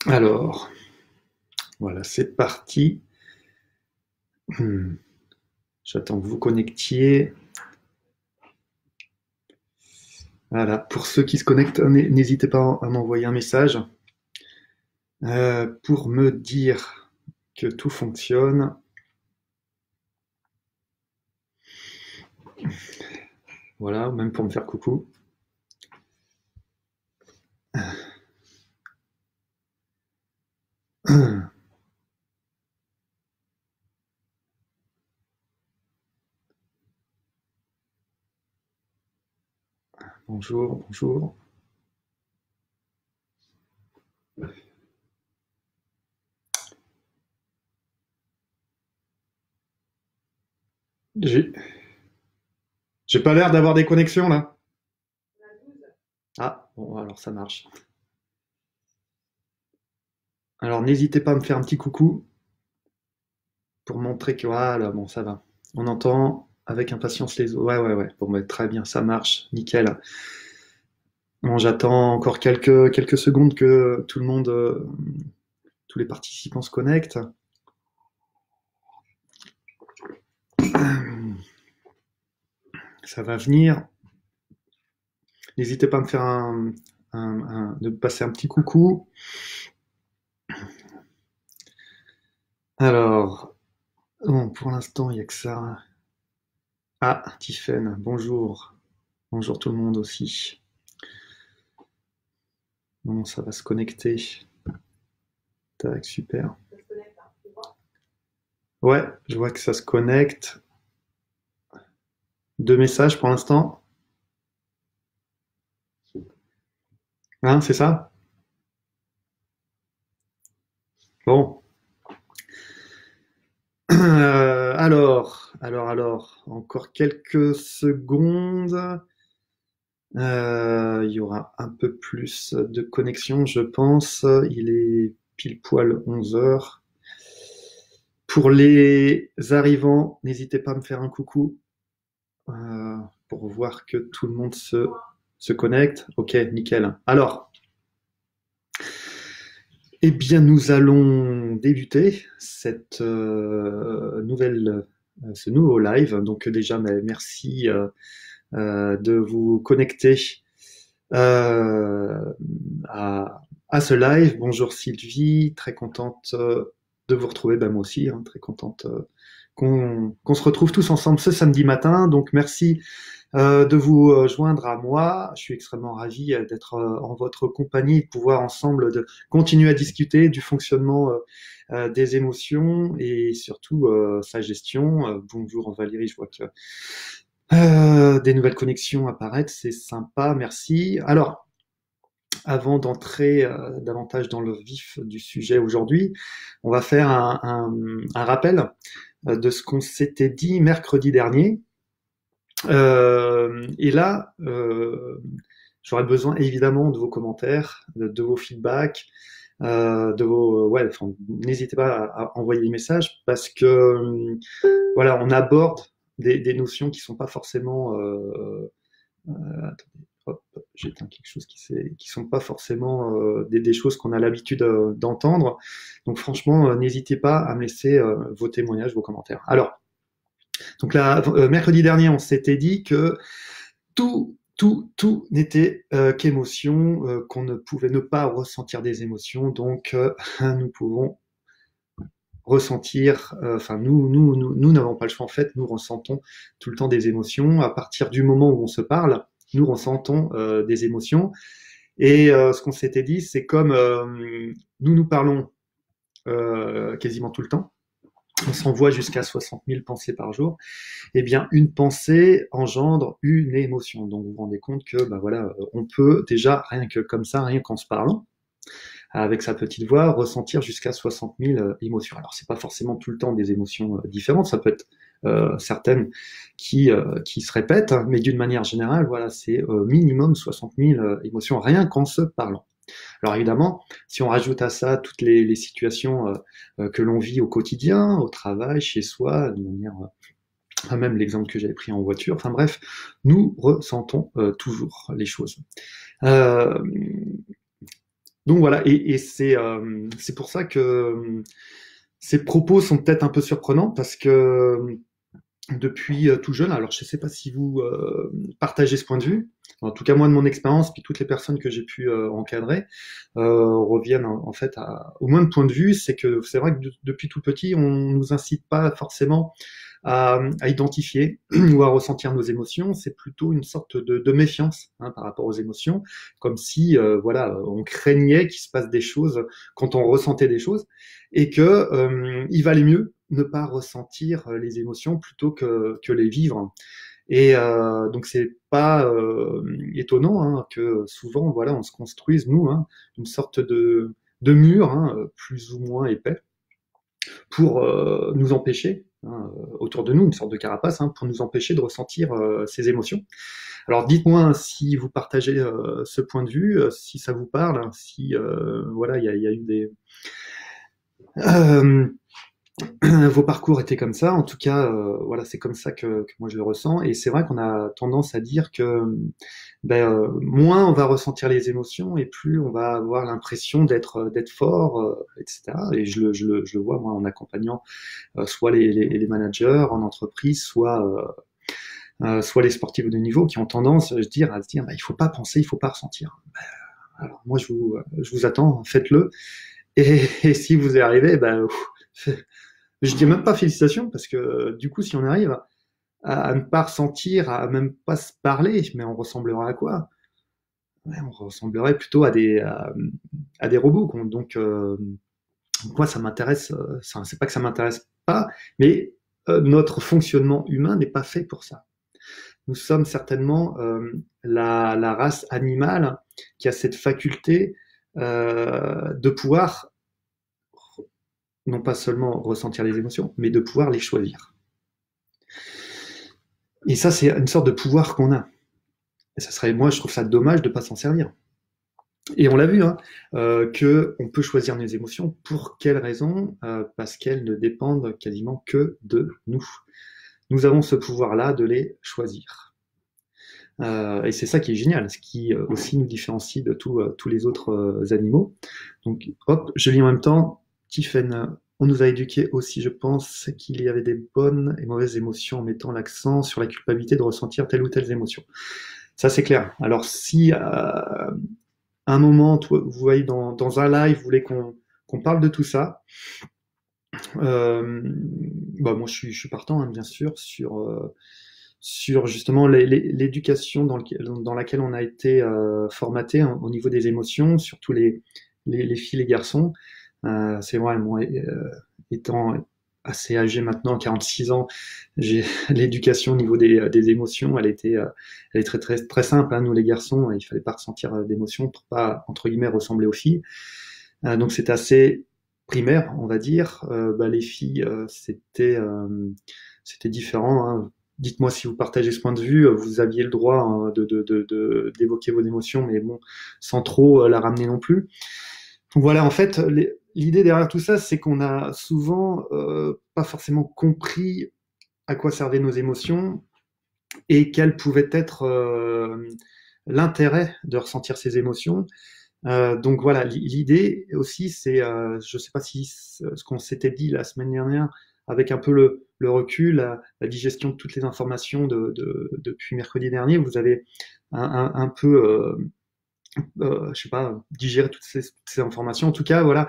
Alors, voilà, c'est parti. J'attends que vous connectiez. Voilà, pour ceux qui se connectent, n'hésitez pas à m'envoyer un message pour me dire que tout fonctionne. Voilà, même pour me faire coucou. Bonjour, bonjour. J'ai pas l'air d'avoir des connexions là. Ah, bon, alors ça marche. Alors n'hésitez pas à me faire un petit coucou pour montrer que voilà, bon, ça va. On entend avec impatience les autres. Ouais, ouais, ouais. Bon, bah, très bien, ça marche, nickel. Bon, j'attends encore quelques secondes que tout le monde, tous les participants se connectent. Ça va venir. N'hésitez pas à me faire de passer un petit coucou. Alors, bon, pour l'instant, il n'y a que ça. Ah, Tiffen, bonjour. Bonjour tout le monde aussi. Bon, ça va se connecter. Tac, super. Ouais, je vois que ça se connecte. 2 messages pour l'instant. Hein, c'est ça? Bon. Alors, encore quelques secondes. Il y aura un peu plus de connexion, je pense. Il est pile poil 11 heures. Pour les arrivants, n'hésitez pas à me faire un coucou pour voir que tout le monde se connecte. Ok, nickel. Alors, eh bien, nous allons débuter ce nouveau live. Donc déjà, merci de vous connecter euh, à ce live. Bonjour Sylvie, très contente de vous retrouver. Ben, moi aussi, hein, très contente qu'on se retrouve tous ensemble ce samedi matin. Donc merci de vous joindre à moi. Je suis extrêmement ravi d'être en votre compagnie et de pouvoir ensemble de continuer à discuter du fonctionnement des émotions et surtout sa gestion. Bonjour Valérie, je vois que des nouvelles connexions apparaissent, c'est sympa, merci. Alors, avant d'entrer davantage dans le vif du sujet aujourd'hui, on va faire un rappel de ce qu'on s'était dit mercredi dernier. Et là, j'aurais besoin évidemment de vos commentaires, de vos feedbacks, ouais, enfin, n'hésitez pas à envoyer des messages parce que voilà, on aborde des notions qui sont pas forcément attendez, hop, j'éteins quelque chose qui sont pas forcément des choses qu'on a l'habitude d'entendre. Donc franchement, n'hésitez pas à me laisser vos témoignages, vos commentaires. Alors, donc là, mercredi dernier, on s'était dit que tout n'était qu'émotion, qu'on ne pouvait ne pas ressentir des émotions. Donc, nous pouvons ressentir, enfin nous n'avons pas le choix en fait, nous ressentons tout le temps des émotions. À partir du moment où on se parle, nous ressentons des émotions. Et ce qu'on s'était dit, c'est comme nous parlons quasiment tout le temps, on s'envoie jusqu'à 60 000 pensées par jour, eh bien une pensée engendre une émotion. Donc vous vous rendez compte que bah voilà, on peut déjà rien que comme ça, rien qu'en se parlant, avec sa petite voix, ressentir jusqu'à 60 000 émotions. Alors c'est pas forcément tout le temps des émotions différentes, ça peut être certaines qui se répètent, mais d'une manière générale, voilà, c'est minimum 60 000 émotions rien qu'en se parlant. Alors évidemment, si on rajoute à ça toutes les situations que l'on vit au quotidien, au travail, chez soi, de manière, même l'exemple que j'avais pris en voiture, enfin bref, nous ressentons toujours les choses. Euh, Donc voilà, et c'est pour ça que ces propos sont peut-être un peu surprenants parce que depuis tout jeune, alors je ne sais pas si vous partagez ce point de vue, en tout cas moi de mon expérience, puis toutes les personnes que j'ai pu encadrer reviennent en fait au même point de vue, c'est que c'est vrai que depuis tout petit, on nous incite pas forcément à identifier ou à ressentir nos émotions, c'est plutôt une sorte de méfiance par rapport aux émotions, comme si voilà, on craignait qu'il se passe des choses quand on ressentait des choses, et que il valait mieux ne pas ressentir les émotions plutôt que les vivre. Et donc c'est pas étonnant que souvent voilà on se construise nous une sorte de mur plus ou moins épais pour nous empêcher autour de nous une sorte de carapace pour nous empêcher de ressentir ces émotions. Alors dites-moi si vous partagez ce point de vue, si ça vous parle, si voilà il y a eu des euh, vos parcours étaient comme ça. En tout cas, voilà, c'est comme ça que moi je le ressens. Et c'est vrai qu'on a tendance à dire que moins on va ressentir les émotions et plus on va avoir l'impression d'être fort, etc. Et je le vois moi en accompagnant soit les managers en entreprise, soit les sportifs de niveau qui ont tendance à se dire bah, il faut pas penser, il faut pas ressentir. Alors moi je vous attends, faites-le. Et si vous y arrivez, je dis même pas félicitations parce que du coup, si on arrive à ne pas ressentir, à même pas se parler, mais on ressemblerait à quoi? Ouais, on ressemblerait plutôt à des robots. Donc, moi, ça m'intéresse. C'est pas que ça m'intéresse pas, mais notre fonctionnement humain n'est pas fait pour ça. Nous sommes certainement la race animale qui a cette faculté de pouvoir non pas seulement ressentir les émotions, mais de pouvoir les choisir. Et ça, c'est une sorte de pouvoir qu'on a. Et ça serait, moi, je trouve ça dommage de ne pas s'en servir. Et on l'a vu, que on peut choisir nos émotions. Pour quelles raisons? Parce qu'elles ne dépendent quasiment que de nous. Nous avons ce pouvoir-là de les choisir. Et c'est ça qui est génial, ce qui aussi nous différencie de tous les autres animaux. Donc, hop, je lis en même temps. Tiffen, on nous a éduqués aussi, je pense, qu'il y avait des bonnes et mauvaises émotions en mettant l'accent sur la culpabilité de ressentir telle ou telle émotion. Ça, c'est clair. Alors, si à un moment, vous voyez dans un live, vous voulez qu'on parle de tout ça, moi, je suis partant, bien sûr, sur justement l'éducation dans laquelle on a été formaté au niveau des émotions, surtout les filles, les garçons. C'est vrai, moi, étant assez âgé maintenant, 46 ans, j'ai l'éducation au niveau des émotions, elle est très très très simple. Nous les garçons, il fallait pas ressentir d'émotions pour pas entre guillemets ressembler aux filles. Donc c'était assez primaire, on va dire. Les filles, c'était différent. Dites-moi si vous partagez ce point de vue. Vous aviez le droit d'évoquer vos émotions, mais bon, sans trop la ramener non plus. Donc voilà, en fait, l'idée derrière tout ça, c'est qu'on a souvent pas forcément compris à quoi servaient nos émotions et quel pouvait être l'intérêt de ressentir ces émotions. Donc voilà, l'idée aussi, c'est, je ne sais pas si ce qu'on s'était dit la semaine dernière, avec un peu le recul, la digestion de toutes les informations depuis mercredi dernier, vous avez un peu je sais pas, digérer toutes ces informations. En tout cas, voilà,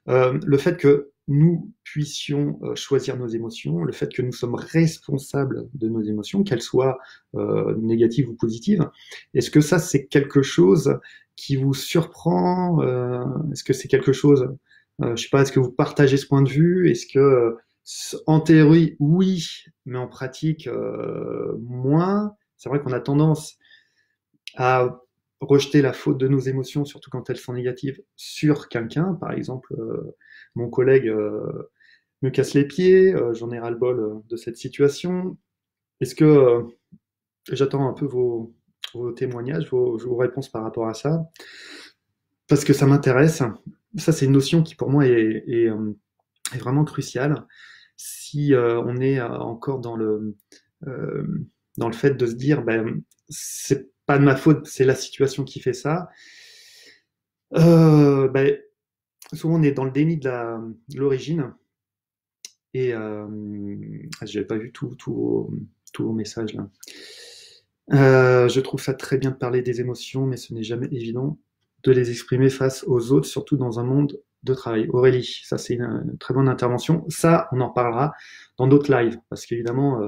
le fait que nous puissions choisir nos émotions, le fait que nous sommes responsables de nos émotions, qu'elles soient négatives ou positives, est-ce que ça, c'est quelque chose qui vous surprend? Est-ce que c'est quelque chose, je sais pas, est-ce que vous partagez ce point de vue? Est-ce que, en théorie, oui, mais en pratique, moins? C'est vrai qu'on a tendance à rejeter la faute de nos émotions, surtout quand elles sont négatives, sur quelqu'un. Par exemple, mon collègue me casse les pieds, j'en ai ras-le-bol de cette situation. Est-ce que j'attends un peu vos témoignages, vos réponses par rapport à ça, parce que ça m'intéresse. Ça, c'est une notion qui pour moi est vraiment cruciale. Si on est encore euh, dans le fait de se dire, c'est pas de ma faute, c'est la situation qui fait ça. Ben, souvent on est dans le déni de l'origine et j'avais pas vu tous vos messages là. Je trouve ça très bien de parler des émotions, mais ce n'est jamais évident de les exprimer face aux autres, surtout dans un monde de travail. Aurélie, ça c'est une très bonne intervention. Ça, on en parlera dans d'autres lives, parce qu'évidemment,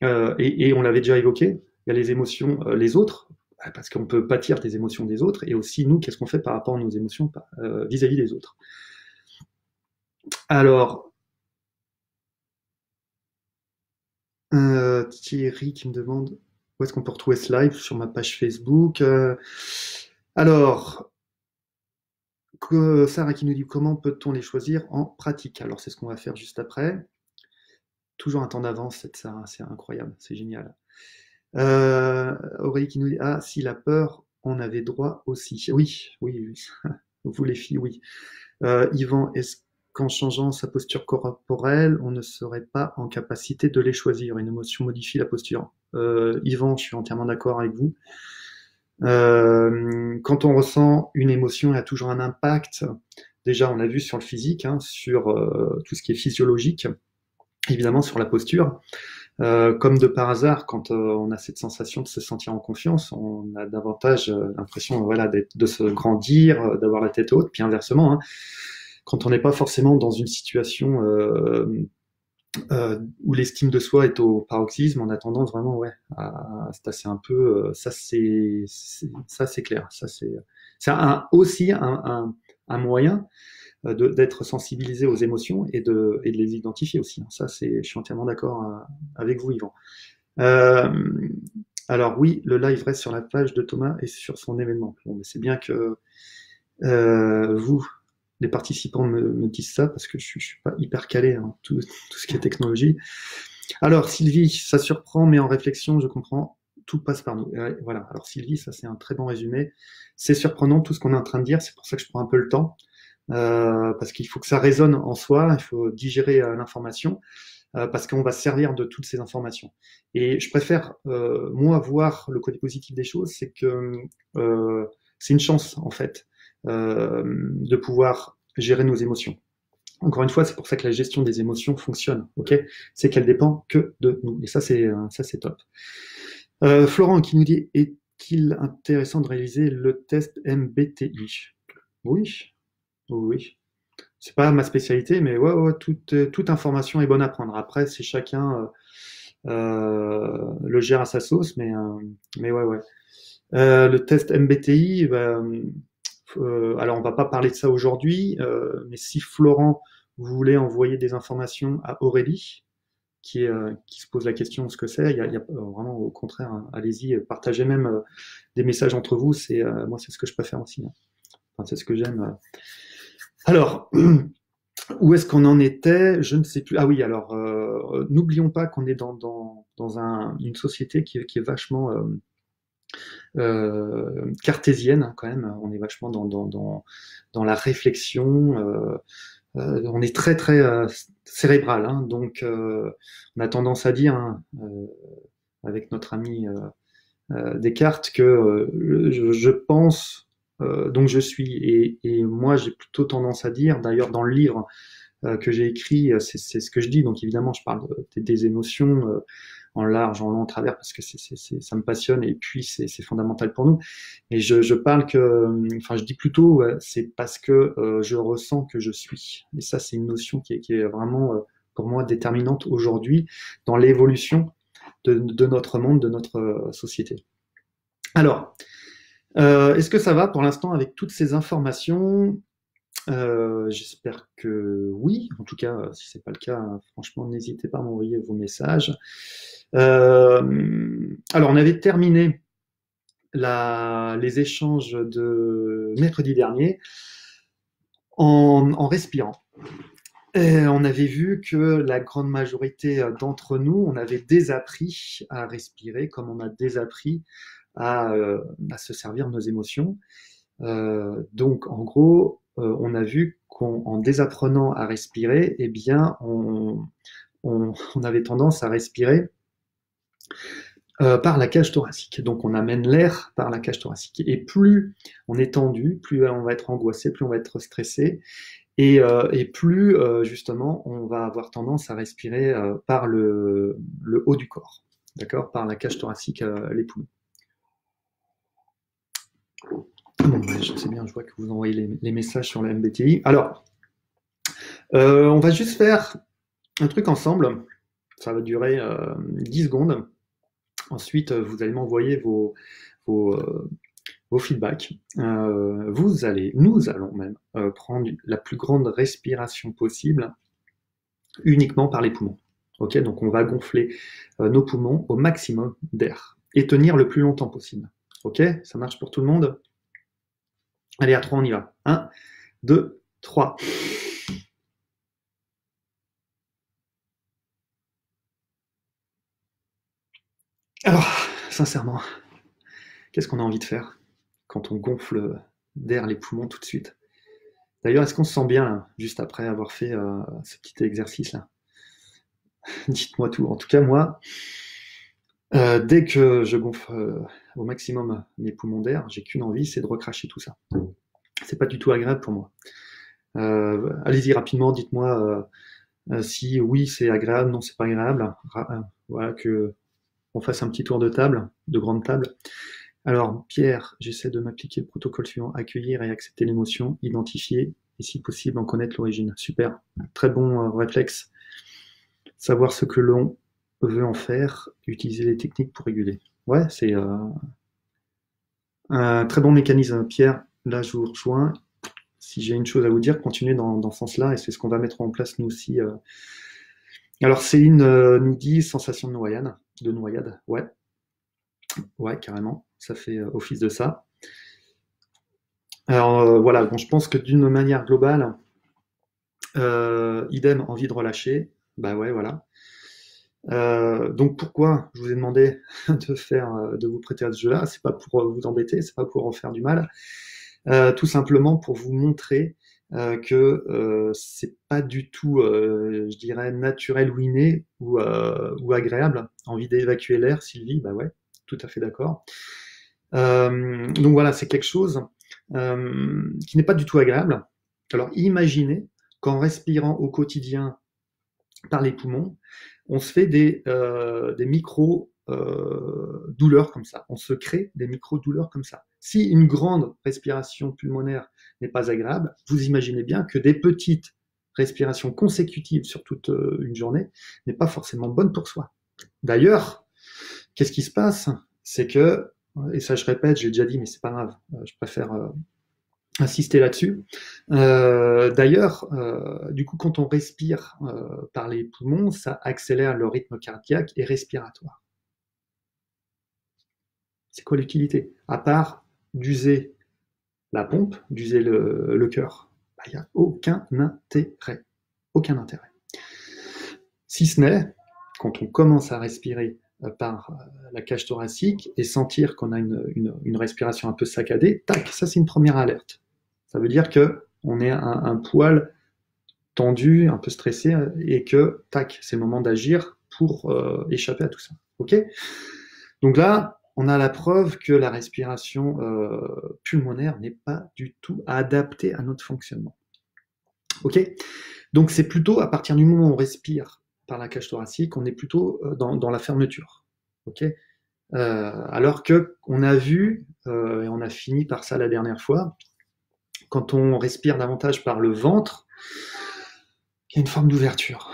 et on l'avait déjà évoqué, il y a les émotions, les autres, parce qu'on peut pâtir des émotions des autres, et aussi nous, qu'est-ce qu'on fait par rapport à nos émotions vis-à-vis des autres. Alors, Thierry qui me demande où est-ce qu'on peut retrouver ce live sur ma page Facebook. Alors, Sarah qui nous dit comment peut-on les choisir en pratique. Alors, c'est ce qu'on va faire juste après. Toujours un temps d'avance, cette Sarah, c'est incroyable, c'est génial. Aurélie qui nous dit ah, si la peur, on avait droit aussi. Oui, oui, oui. Vous les filles, oui. Yvan, est-ce qu'en changeant sa posture corporelle, on ne serait pas en capacité de les choisir? Une émotion modifie la posture. Yvan, je suis entièrement d'accord avec vous. Quand on ressent une émotion, il y a toujours un impact. Déjà, on l'a vu sur le physique, hein, sur tout ce qui est physiologique, évidemment sur la posture. Comme de par hasard, quand on a cette sensation de se sentir en confiance, on a davantage l'impression voilà, de se grandir, d'avoir la tête haute, puis inversement, hein, quand on n'est pas forcément dans une situation où l'estime de soi est au paroxysme, on a tendance vraiment ouais, à se tasser un peu. Ça, c'est clair. Ça, c'est aussi un moyen d'être sensibilisé aux émotions et de les identifier aussi. Ça, je suis entièrement d'accord avec vous, Yvan. Euh, alors oui, le live reste sur la page de Thomas et sur son événement. Bon, mais c'est bien que vous, les participants, me disent ça parce que je suis pas hyper calé hein, tout ce qui est technologie. Alors Sylvie, ça surprend, mais en réflexion, je comprends. Tout passe par nous. Voilà. Alors Sylvie, ça c'est un très bon résumé. C'est surprenant tout ce qu'on est en train de dire. C'est pour ça que je prends un peu le temps. Parce qu'il faut que ça résonne en soi, il faut digérer l'information, parce qu'on va se servir de toutes ces informations. Et je préfère, moi, voir le côté positif des choses, c'est que c'est une chance, en fait, de pouvoir gérer nos émotions. Encore une fois, c'est pour ça que la gestion des émotions fonctionne, ok? C'est qu'elle dépend que de nous. Et ça, c'est top. Florent qui nous dit, est-il intéressant de réaliser le test MBTI? Oui, oui. C'est pas ma spécialité, mais ouais, ouais, toute information est bonne à prendre. Après, c'est chacun le gère à sa sauce, mais ouais, ouais. Le test MBTI, bah, alors on va pas parler de ça aujourd'hui, mais si Florent voulait envoyer des informations à Aurélie, qui se pose la question de ce que c'est, il y a vraiment au contraire, hein, allez-y, partagez même des messages entre vous. Moi, c'est ce que je préfère aussi, hein. Enfin, c'est ce que j'aime. Alors, où est-ce qu'on en était? Je ne sais plus. Ah oui, alors, n'oublions pas qu'on est dans une société qui est vachement cartésienne, hein, quand même. On est vachement dans la réflexion. On est très, très cérébral. Hein, donc, on a tendance à dire, hein, avec notre ami Descartes, que je pense, donc je suis. Et moi, j'ai plutôt tendance à dire, d'ailleurs, dans le livre, que j'ai écrit, c'est ce que je dis. Donc évidemment, je parle des émotions en large, en long, en travers, parce que ça me passionne et puis c'est fondamental pour nous. Et je parle enfin, je dis plutôt, c'est parce que je ressens que je suis. Et ça, c'est une notion qui est vraiment pour moi déterminante aujourd'hui dans l'évolution de notre monde, de notre société. Alors, est-ce que ça va pour l'instant avec toutes ces informations? J'espère que oui. En tout cas, si c'est pas le cas, franchement, n'hésitez pas à m'envoyer vos messages. Alors, on avait terminé les échanges de mercredi dernier en respirant. Et on avait vu que la grande majorité d'entre nous, on avait désappris à respirer, comme on a désappris à se servir de nos émotions. Donc, en gros, on a vu qu'en désapprenant à respirer, eh bien, on avait tendance à respirer par la cage thoracique. Donc on amène l'air par la cage thoracique. Et plus on est tendu, plus on va être angoissé, plus on va être stressé, et plus justement on va avoir tendance à respirer par le haut du corps, d'accord, par la cage thoracique, les poumons. Bon, je sais bien, je vois que vous envoyez les messages sur le MBTI. Alors, on va juste faire un truc ensemble. Ça va durer 10 secondes. Ensuite, vous allez m'envoyer vos, vos feedbacks. Nous allons même prendre la plus grande respiration possible uniquement par les poumons. Ok, donc on va gonfler nos poumons au maximum d'air et tenir le plus longtemps possible. Ok, ça marche pour tout le monde? Allez, à 3, on y va. 1, 2, 3. Alors, sincèrement, qu'est-ce qu'on a envie de faire quand on gonfle d'air les poumons tout de suite? D'ailleurs, est-ce qu'on se sent bien là, juste après avoir fait ce petit exercice-là? Dites-moi tout. En tout cas, moi, dès que je gonfle au maximum mes poumons d'air, j'ai qu'une envie, c'est de recracher tout ça. C'est pas du tout agréable pour moi. Allez-y rapidement, dites-moi si oui c'est agréable, non c'est pas agréable. Voilà, que on fasse un petit tour de table, de grande table. Alors, Pierre, j'essaie de m'appliquer le protocole suivant: accueillir et accepter l'émotion, identifier et si possible en connaître l'origine. Super, très bon réflexe. Savoir ce que l'on veut en faire, utiliser les techniques pour réguler. Ouais, c'est un très bon mécanisme, Pierre. Là, je vous rejoins. Si j'ai une chose à vous dire, continuez dans ce sens-là, et c'est ce qu'on va mettre en place nous aussi. Alors, Céline nous dit sensation de noyade. Ouais, ouais, carrément. Ça fait office de ça. Alors voilà, bon, je pense que d'une manière globale, idem, envie de relâcher. Bah ouais, voilà. Donc pourquoi je vous ai demandé de vous prêter à ce jeu-là? C'est pas pour vous embêter, c'est pas pour en faire du mal. Tout simplement pour vous montrer que c'est pas du tout, je dirais, naturel ou inné ou agréable. Envie d'évacuer l'air, Sylvie, bah ouais, tout à fait d'accord. Donc voilà, c'est quelque chose qui n'est pas du tout agréable. Alors imaginez qu'en respirant au quotidien par les poumons, on se fait des micro douleurs comme ça. On se crée des micro douleurs comme ça. Si une grande respiration pulmonaire n'est pas agréable, vous imaginez bien que des petites respirations consécutives sur toute une journée n'est pas forcément bonne pour soi. D'ailleurs, qu'est-ce qui se passe? C'est que, et ça je répète, j'ai déjà dit, mais c'est pas grave, je préfère insister là-dessus. D'ailleurs, du coup, quand on respire par les poumons, ça accélère le rythme cardiaque et respiratoire. C'est quoi l'utilité? À part d'user la pompe, d'user le cœur, il n'y a aucun intérêt. Aucun intérêt. Si ce n'est, quand on commence à respirer par la cage thoracique et sentir qu'on a une respiration un peu saccadée, tac, ça c'est une première alerte. Ça veut dire que on est un poil tendu, un peu stressé, et que, tac, c'est le moment d'agir pour échapper à tout ça. Ok? Donc là, on a la preuve que la respiration pulmonaire n'est pas du tout adaptée à notre fonctionnement. Ok? Donc c'est plutôt à partir du moment où on respire par la cage thoracique, on est plutôt dans la fermeture. Ok? Alors que on a vu, et on a fini par ça la dernière fois, quand on respire davantage par le ventre, il y a une forme d'ouverture.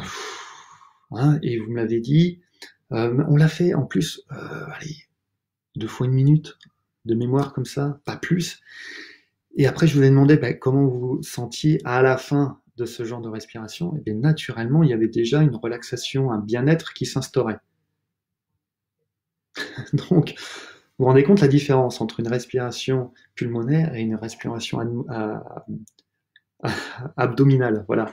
Hein, et vous me l'avez dit, on l'a fait en plus, allez, 2 fois 1 minute de mémoire comme ça, pas plus. Et après, je vous ai demandé comment vous vous sentiez à la fin de ce genre de respiration. Et bien naturellement, il y avait déjà une relaxation, un bien-être qui s'instaurait. Donc, vous vous rendez compte la différence entre une respiration pulmonaire et une respiration abdominale. Voilà.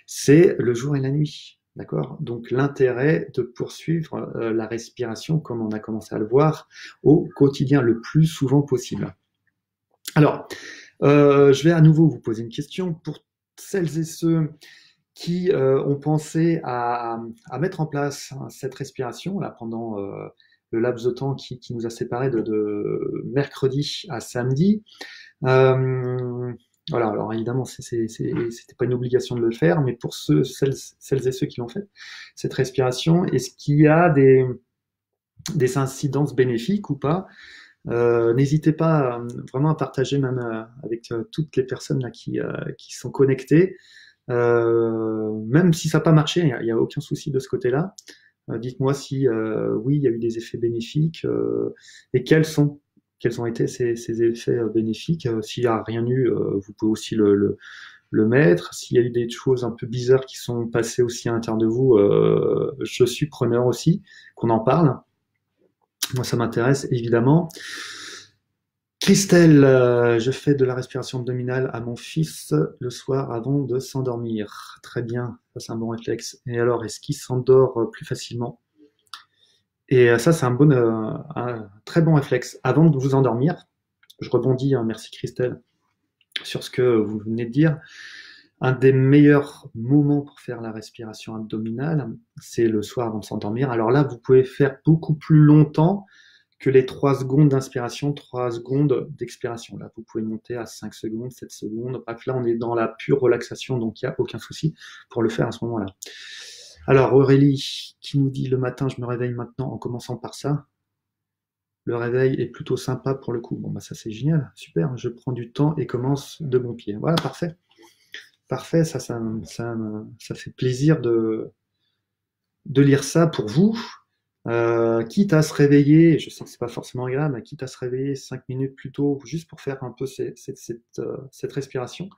C'est le jour et la nuit. D'accord? Donc l'intérêt de poursuivre la respiration, comme on a commencé à le voir, au quotidien, le plus souvent possible. Alors, je vais à nouveau vous poser une question pour celles et ceux qui ont pensé à mettre en place cette respiration là pendant le laps de temps qui nous a séparés de mercredi à samedi. Voilà, alors évidemment, c'était pas une obligation de le faire, mais pour celles et ceux qui l'ont fait, cette respiration, est-ce qu'il y a des incidences bénéfiques ou pas? N'hésitez pas vraiment à partager même avec toutes les personnes là qui sont connectées. Même si ça n'a pas marché, il y a aucun souci de ce côté-là. Dites-moi si oui, il y a eu des effets bénéfiques et quels ont été ces effets bénéfiques. S'il n'y a rien eu, vous pouvez aussi le mettre. S'il y a eu des choses un peu bizarres qui sont passées aussi à l'intérieur de vous, je suis preneur aussi qu'on en parle. Moi, ça m'intéresse évidemment. Christelle, je fais de la respiration abdominale à mon fils le soir avant de s'endormir. Très bien, ça c'est un bon réflexe. Et alors, est-ce qu'il s'endort plus facilement? Et ça, c'est un très bon réflexe. Avant de vous endormir, je rebondis, hein, merci Christelle, sur ce que vous venez de dire. Un des meilleurs moments pour faire la respiration abdominale, c'est le soir avant de s'endormir. Alors là, vous pouvez faire beaucoup plus longtemps que les 3 secondes d'inspiration, 3 secondes d'expiration. Là, vous pouvez monter à 5 secondes, 7 secondes. Bref, là, on est dans la pure relaxation, donc il n'y a aucun souci pour le faire à ce moment-là. Alors, Aurélie, qui nous dit le matin, je me réveille maintenant en commençant par ça. Le réveil est plutôt sympa pour le coup. Bon, bah ça c'est génial, super. Je prends du temps et commence de bon pied. Voilà, parfait. Parfait, ça fait plaisir de lire ça pour vous. Quitte à se réveiller, je sais que c'est pas forcément agréable, mais quitte à se réveiller 5 minutes plus tôt, juste pour faire un peu cette respiration.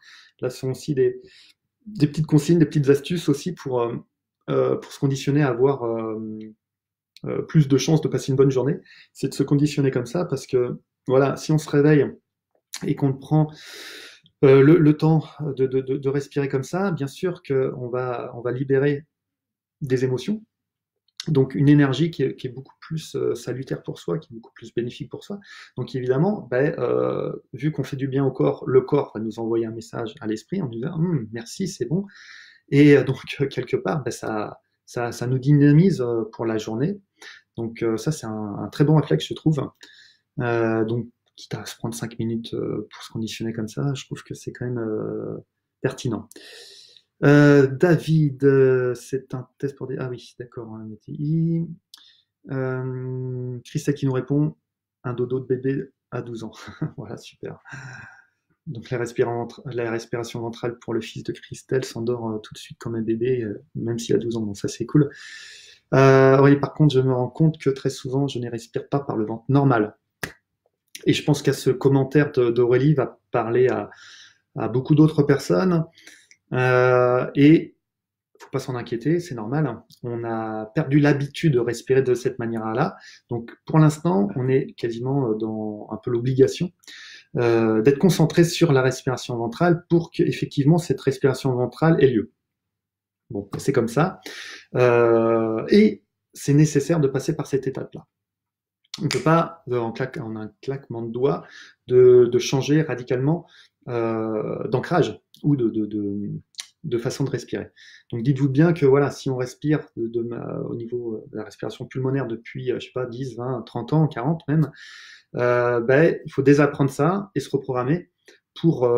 Là, ce sont aussi des petites consignes, des petites astuces aussi pour se conditionner à avoir plus de chances de passer une bonne journée. C'est de se conditionner comme ça, parce que voilà, si on se réveille et qu'on prend le temps de respirer comme ça, bien sûr qu'on on va libérer des émotions, donc une énergie qui est beaucoup plus salutaire pour soi, qui est beaucoup plus bénéfique pour soi. Donc évidemment, vu qu'on fait du bien au corps, le corps va nous envoyer un message à l'esprit en nous disant merci, c'est bon. Et donc quelque part, ça nous dynamise pour la journée. Donc ça, c'est un très bon réflexe, je trouve. Donc quitte à se prendre 5 minutes pour se conditionner comme ça, je trouve que c'est quand même pertinent. David, c'est un test pour des... Ah oui, d'accord, un MTI. Christelle qui nous répond, un dodo de bébé à 12 ans. Voilà, super. Donc la respiration ventrale pour le fils de Christelle s'endort tout de suite comme un bébé, même s'il a 12 ans. Donc ça, c'est cool. Oui, par contre, je me rends compte que très souvent, je ne respire pas par le ventre normal. Et je pense qu'à ce commentaire d'Aurélie va parler à beaucoup d'autres personnes. Et faut pas s'en inquiéter, c'est normal. On a perdu l'habitude de respirer de cette manière-là. Donc, pour l'instant, on est quasiment dans un peu l'obligation d'être concentré sur la respiration ventrale pour qu'effectivement cette respiration ventrale ait lieu. Bon, c'est comme ça. Et c'est nécessaire de passer par cette étape-là. On ne peut pas, en un claquement de doigts, de changer radicalement d'ancrage ou de façon de respirer. Donc dites-vous bien que voilà, si on respire au niveau de la respiration pulmonaire depuis, je sais pas, 10, 20, 30 ans, 40 même, il faut désapprendre ça et se reprogrammer pour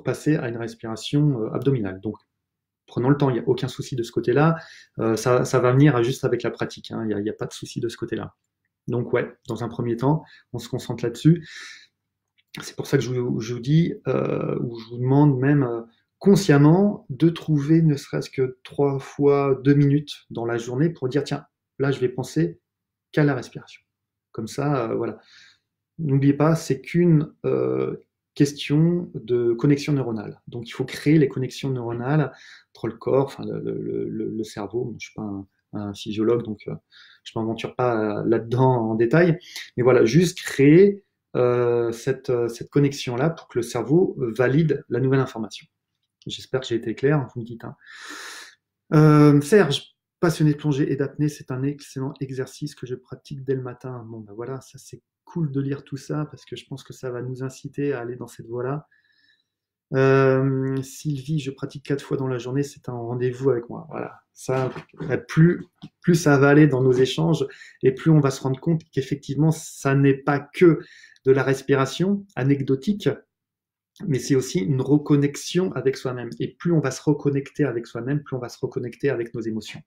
passer à une respiration abdominale. Donc prenons le temps, il n'y a aucun souci de ce côté-là. Ça va venir juste avec la pratique, hein, il n'y a pas de souci de ce côté-là. Donc ouais, dans un premier temps, on se concentre là-dessus. C'est pour ça que je vous dis, ou je vous demande même consciemment de trouver ne serait-ce que 3 fois 2 minutes dans la journée pour dire, tiens, là je vais penser qu'à la respiration. Comme ça, voilà. N'oubliez pas, c'est qu'une question de connexion neuronale. Donc il faut créer les connexions neuronales entre le corps, enfin le cerveau. Je ne suis pas un physiologue, donc je ne m'aventure pas là-dedans en détail. Mais voilà, juste créer cette connexion-là pour que le cerveau valide la nouvelle information. J'espère que j'ai été clair, vous me dites. Hein. Serge, passionné de plongée et d'apnée, c'est un excellent exercice que je pratique dès le matin. Bon, ben voilà, ça c'est cool de lire tout ça parce que je pense que ça va nous inciter à aller dans cette voie-là. Sylvie, je pratique 4 fois dans la journée, c'est un rendez-vous avec moi. Voilà. Ça, plus ça va aller dans nos échanges et plus on va se rendre compte qu'effectivement, ça n'est pas que de la respiration anecdotique, mais c'est aussi une reconnexion avec soi-même. Et plus on va se reconnecter avec soi-même, plus on va se reconnecter avec nos émotions.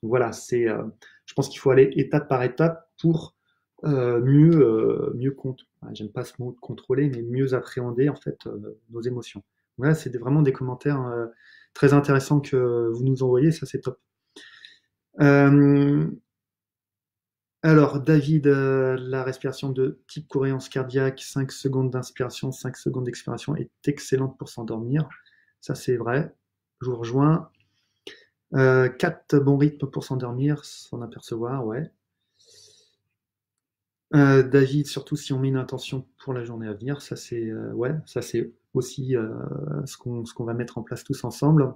Donc voilà, je pense qu'il faut aller étape par étape pour j'aime pas ce mot de contrôler, mais mieux appréhender en fait nos émotions. Voilà, c'est vraiment des commentaires très intéressants que vous nous envoyez, ça c'est top. Euh, alors, David, la respiration de type cohérence cardiaque, 5 secondes d'inspiration, 5 secondes d'expiration est excellente pour s'endormir. Ça, c'est vrai. Je vous rejoins. 4 bons rythmes pour s'endormir, s'en apercevoir, ouais. David, surtout si on met une intention pour la journée à venir, ça c'est ouais, ça c'est aussi ce qu'on va mettre en place tous ensemble.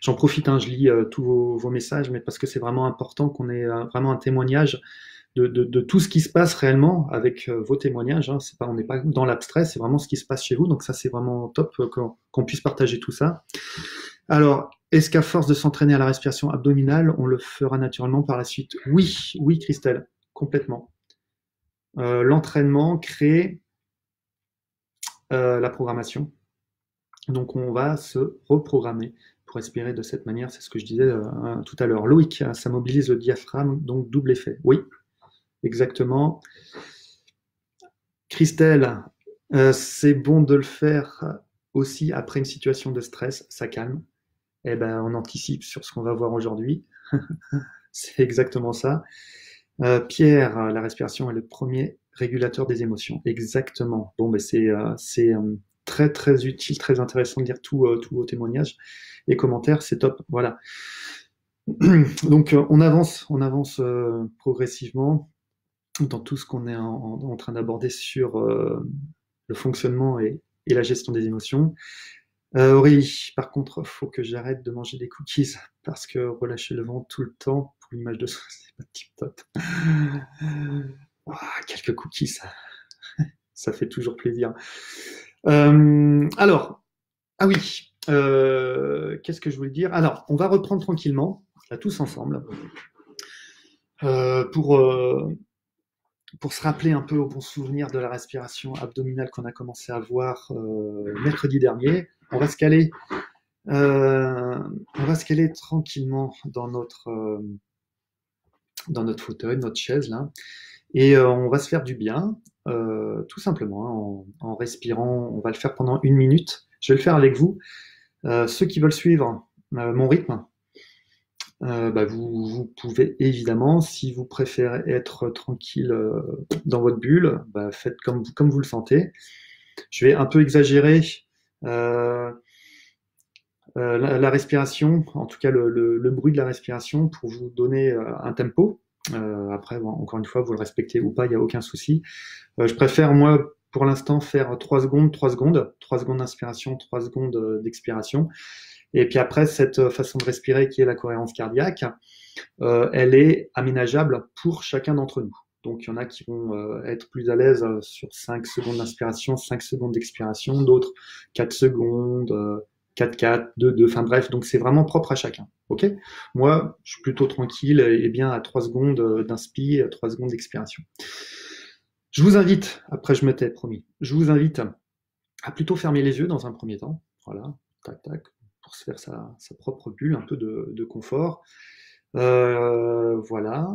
J'en profite, hein, je lis tous vos messages, mais parce que c'est vraiment important qu'on ait vraiment un témoignage de tout ce qui se passe réellement avec vos témoignages. Hein. C'est pas, on n'est pas dans l'abstrait, c'est vraiment ce qui se passe chez vous. Donc ça, c'est vraiment top qu'on puisse partager tout ça. Alors, est-ce qu'à force de s'entraîner à la respiration abdominale, on le fera naturellement par la suite? Oui, oui, Christelle, complètement. L'entraînement crée la programmation. Donc on va se reprogrammer pour respirer de cette manière. C'est ce que je disais tout à l'heure. Loïc, ça mobilise le diaphragme, donc double effet. Oui, exactement. Christelle, c'est bon de le faire aussi après une situation de stress, ça calme. Eh ben, on anticipe sur ce qu'on va voir aujourd'hui. C'est exactement ça. Pierre, la respiration est le premier régulateur des émotions. Exactement. Bon, ben c'est très très utile, très intéressant de lire tous vos témoignages et commentaires. C'est top. Voilà. Donc on avance progressivement dans tout ce qu'on est en train d'aborder sur le fonctionnement et la gestion des émotions. Aurélie, par contre, faut que j'arrête de manger des cookies parce que relâcher le vent tout le temps pour l'image de soi, c'est pas tip top. Quelques cookies, ça fait toujours plaisir. Alors, ah oui, qu'est-ce que je voulais dire? Alors, on va reprendre tranquillement, là, tous ensemble, euh, pour, euh, pour se rappeler un peu au bon souvenir de la respiration abdominale qu'on a commencé à voir mercredi dernier. Euh, on va se caler tranquillement dans notre fauteuil, notre chaise là, et on va se faire du bien, tout simplement, hein, en respirant. On va le faire pendant 1 minute. Je vais le faire avec vous. Ceux qui veulent suivre mon rythme, bah, vous pouvez évidemment, si vous préférez être tranquille dans votre bulle, bah, faites comme vous le sentez. Je vais un peu exagérer euh, la respiration, en tout cas le bruit de la respiration pour vous donner un tempo. Après, bon, encore une fois, vous le respectez ou pas, il n'y a aucun souci. Je préfère, moi, pour l'instant, faire 3 secondes, 3 secondes, 3 secondes d'inspiration, 3 secondes d'expiration. Et puis après, cette façon de respirer qui est la cohérence cardiaque, elle est aménageable pour chacun d'entre nous. Donc, il y en a qui vont être plus à l'aise sur 5 secondes d'inspiration, 5 secondes d'expiration, d'autres 4 secondes, 4-4, 2-2, enfin bref, donc c'est vraiment propre à chacun. Ok. Moi, je suis plutôt tranquille et bien à 3 secondes d'inspi, 3 secondes d'expiration. Je vous invite, après je me tais, promis, je vous invite à plutôt fermer les yeux dans un premier temps. Voilà, tac, tac, pour se faire sa propre bulle, un peu de confort. Voilà.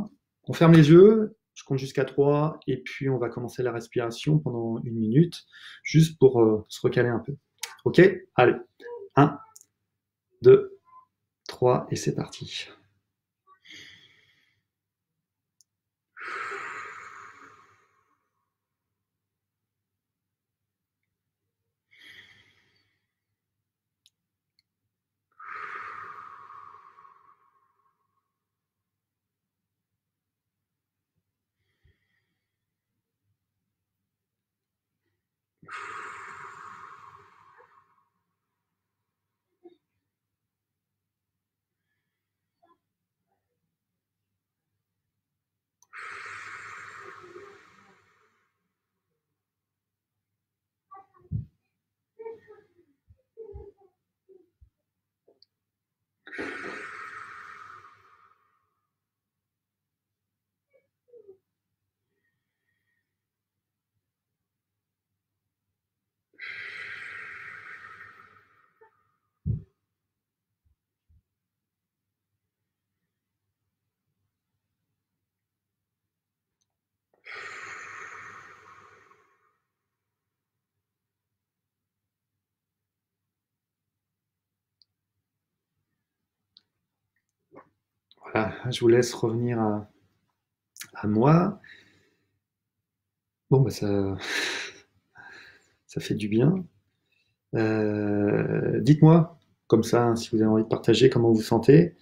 On ferme les yeux, je compte jusqu'à 3, et puis on va commencer la respiration pendant 1 minute, juste pour se recaler un peu. Ok. Allez, 1, 2, 3, et c'est parti. Voilà, je vous laisse revenir à moi. Bon, bah ça fait du bien. Dites-moi, comme ça, hein, si vous avez envie de partager comment vous vous sentez.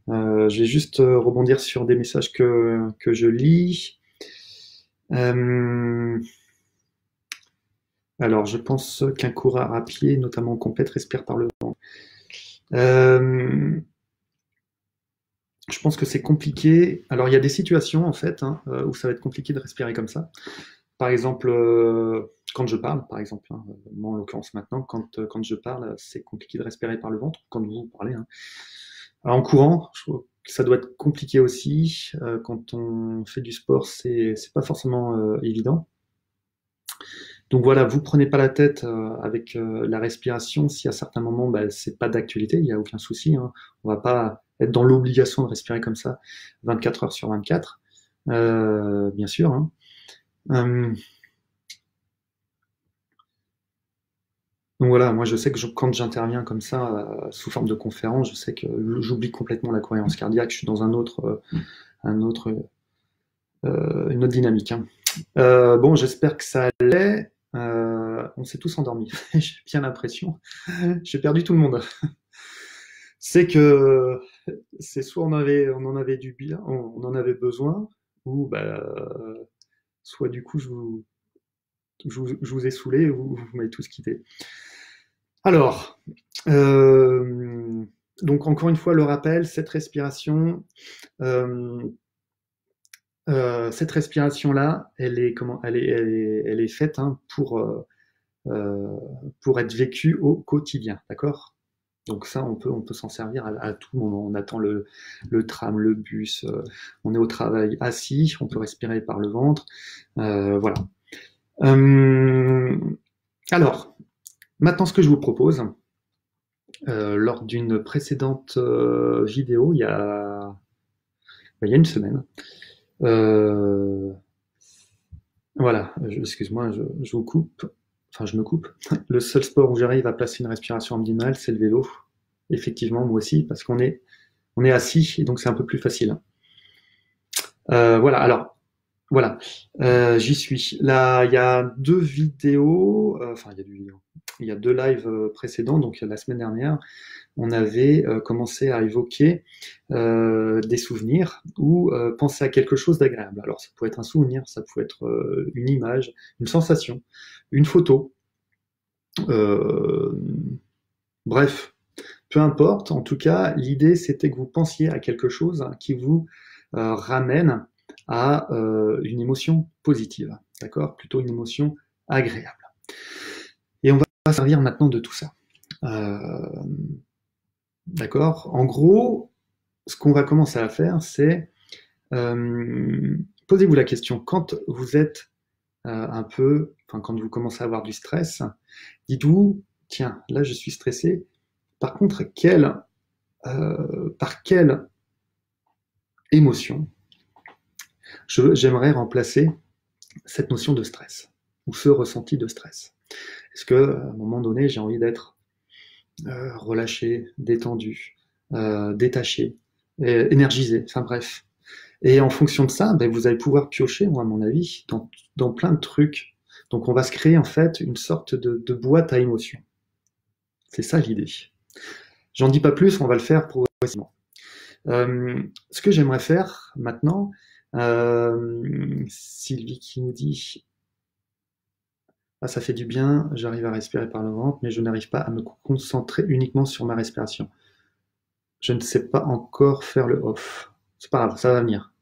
Je vais juste rebondir sur des messages que je lis. Euh, alors, je pense qu'un coureur à pied, notamment compète, respire par le vent. Euh, je pense que c'est compliqué. Alors, il y a des situations, en fait, hein, où ça va être compliqué de respirer comme ça. Par exemple, quand je parle, par exemple, hein, moi en l'occurrence maintenant, quand je parle, c'est compliqué de respirer par le ventre, quand vous parlez. Hein. Alors, en courant, je trouve que ça doit être compliqué aussi. Quand on fait du sport, c'est pas forcément évident. Donc voilà, vous prenez pas la tête avec la respiration. Si à certains moments, bah, c'est pas d'actualité, il n'y a aucun souci. Hein. On va pas être dans l'obligation de respirer comme ça 24 heures sur 24, bien sûr. Hein. Euh, donc voilà, moi je sais que quand j'interviens comme ça, sous forme de conférence, je sais que j'oublie complètement la cohérence cardiaque, je suis dans un autre, une autre dynamique. Hein. Bon, j'espère que ça allait. On s'est tous endormis, j'ai bien l'impression. J'ai perdu tout le monde. C'est que c'est soit on en avait du bien, on en avait besoin, ou bah, soit du coup je vous ai saoulé, ou vous m'avez tous quitté. Alors, donc encore une fois, le rappel, euh, cette respiration-là, elle est comment, elle est faite hein, euh, pour être vécue au quotidien, d'accord? Donc ça, on peut s'en servir à tout moment. On attend le tram, le bus, on est au travail assis, on peut respirer par le ventre, voilà. Euh, alors, maintenant, ce que je vous propose, lors d'une précédente vidéo, il y a une semaine. Euh, voilà, excuse-moi, je vous coupe. Enfin, je me coupe. Le seul sport où j'arrive à placer une respiration abdominale, c'est le vélo. Effectivement, moi aussi, parce on est assis et donc c'est un peu plus facile. Voilà, alors, voilà, j'y suis. Là, il y a deux vidéos, enfin, il y a deux vidéos. Il y a deux lives précédents, donc la semaine dernière, on avait commencé à évoquer des souvenirs ou penser à quelque chose d'agréable. Alors ça pouvait être un souvenir, ça pouvait être une image, une sensation, une photo, euh, bref, peu importe. En tout cas, l'idée c'était que vous pensiez à quelque chose qui vous ramène à une émotion positive, d'accord? Plutôt une émotion agréable. Et on va servir maintenant de tout ça. Euh, d'accord? En gros, ce qu'on va commencer à faire, c'est posez-vous la question, quand vous êtes un peu, enfin quand vous commencez à avoir du stress, dites-vous, tiens, là je suis stressé, par contre, par quelle émotion j'aimerais remplacer cette notion de stress ou ce ressenti de stress? Est-ce que à un moment donné, j'ai envie d'être relâché, détendu, détaché, énergisé, enfin bref. Et en fonction de ça, ben, vous allez pouvoir piocher, moi, à mon avis, dans plein de trucs. Donc, on va se créer, en fait, une sorte de boîte à émotions. C'est ça l'idée. J'en dis pas plus, on va le faire progressivement. Ce que j'aimerais faire maintenant, Sylvie qui nous dit ah, ça fait du bien, j'arrive à respirer par le ventre, mais je n'arrive pas à me concentrer uniquement sur ma respiration. Je ne sais pas encore faire le off. C'est pas grave, ça va venir.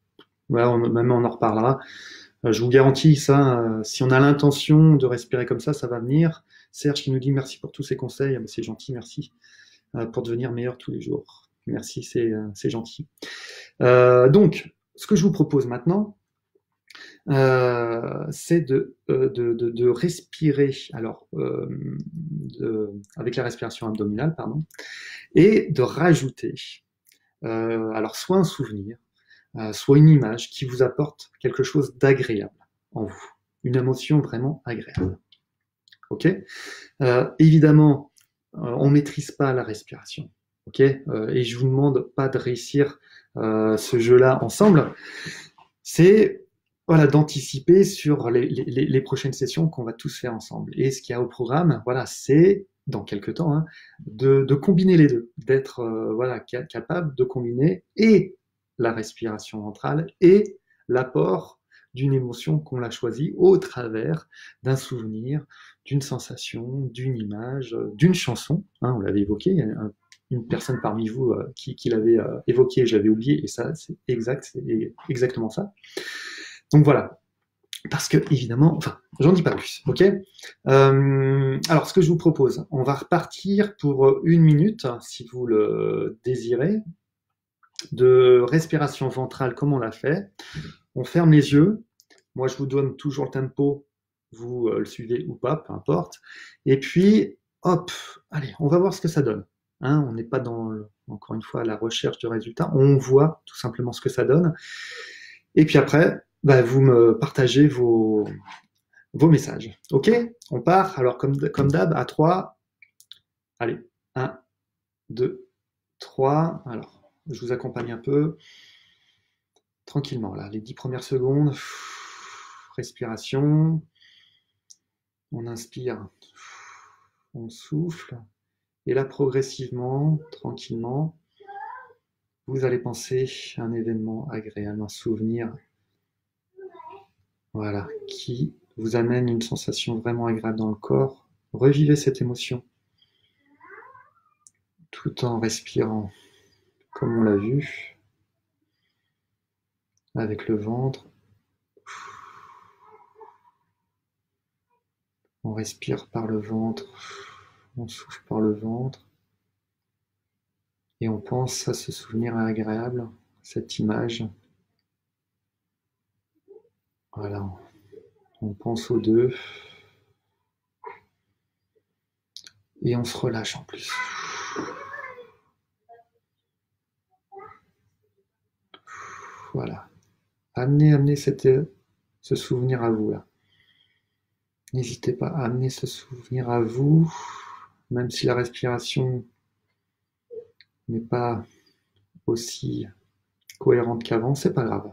Voilà, même on en reparlera. Je vous garantis ça, si on a l'intention de respirer comme ça va venir. Serge qui nous dit merci pour tous ces conseils. Ah, c'est gentil, merci. Pour devenir meilleur tous les jours. Merci, c'est gentil. Donc, ce que je vous propose maintenant, c'est de respirer, alors avec la respiration abdominale, pardon, et de rajouter, alors soit un souvenir, soit une image qui vous apporte quelque chose d'agréable en vous, une émotion vraiment agréable. Ok? Évidemment, on ne maîtrise pas la respiration. Ok? Et je vous demande pas de réussir ce jeu-là ensemble, c'est voilà, d'anticiper sur les prochaines sessions qu'on va tous faire ensemble. Et ce qu'il y a au programme, voilà, c'est dans quelques temps, hein, de combiner les deux, d'être voilà, capable de combiner et la respiration ventrale et l'apport d'une émotion qu'on a choisie au travers d'un souvenir, d'une sensation, d'une image, d'une chanson. Hein, on l'avait évoqué, il y a une personne parmi vous qui l'avait évoqué, j'avais oublié, et ça, c'est exactement ça. Donc voilà, parce que évidemment, enfin, j'en dis pas plus, ok. Alors, ce que je vous propose, on va repartir pour 1 minute, si vous le désirez, de respiration ventrale comme on l'a fait. On ferme les yeux. Moi, je vous donne toujours le tempo. Vous le suivez ou pas, peu importe. Et puis, hop, allez, on va voir ce que ça donne. Hein, on n'est pas dans, encore une fois, la recherche de résultats. On voit tout simplement ce que ça donne. Et puis après, bah, vous me partagez vos messages. Ok? On part. Alors, comme d'hab, à 3. Allez, 1, 2, 3. Alors, je vous accompagne un peu. Tranquillement, là, les 10 premières secondes. Respiration. On inspire. On souffle. Et là, progressivement, tranquillement, vous allez penser à un événement agréable, un souvenir, voilà, qui vous amène une sensation vraiment agréable dans le corps. Revivez cette émotion tout en respirant comme on l'a vu, avec le ventre. On respire par le ventre, on souffle par le ventre et on pense à ce souvenir agréable, cette image. Voilà, on pense aux deux et on se relâche en plus. Voilà. Amenez ce souvenir à vous là. N'hésitez pas à amener ce souvenir à vous, même si la respiration n'est pas aussi cohérente qu'avant, c'est pas grave.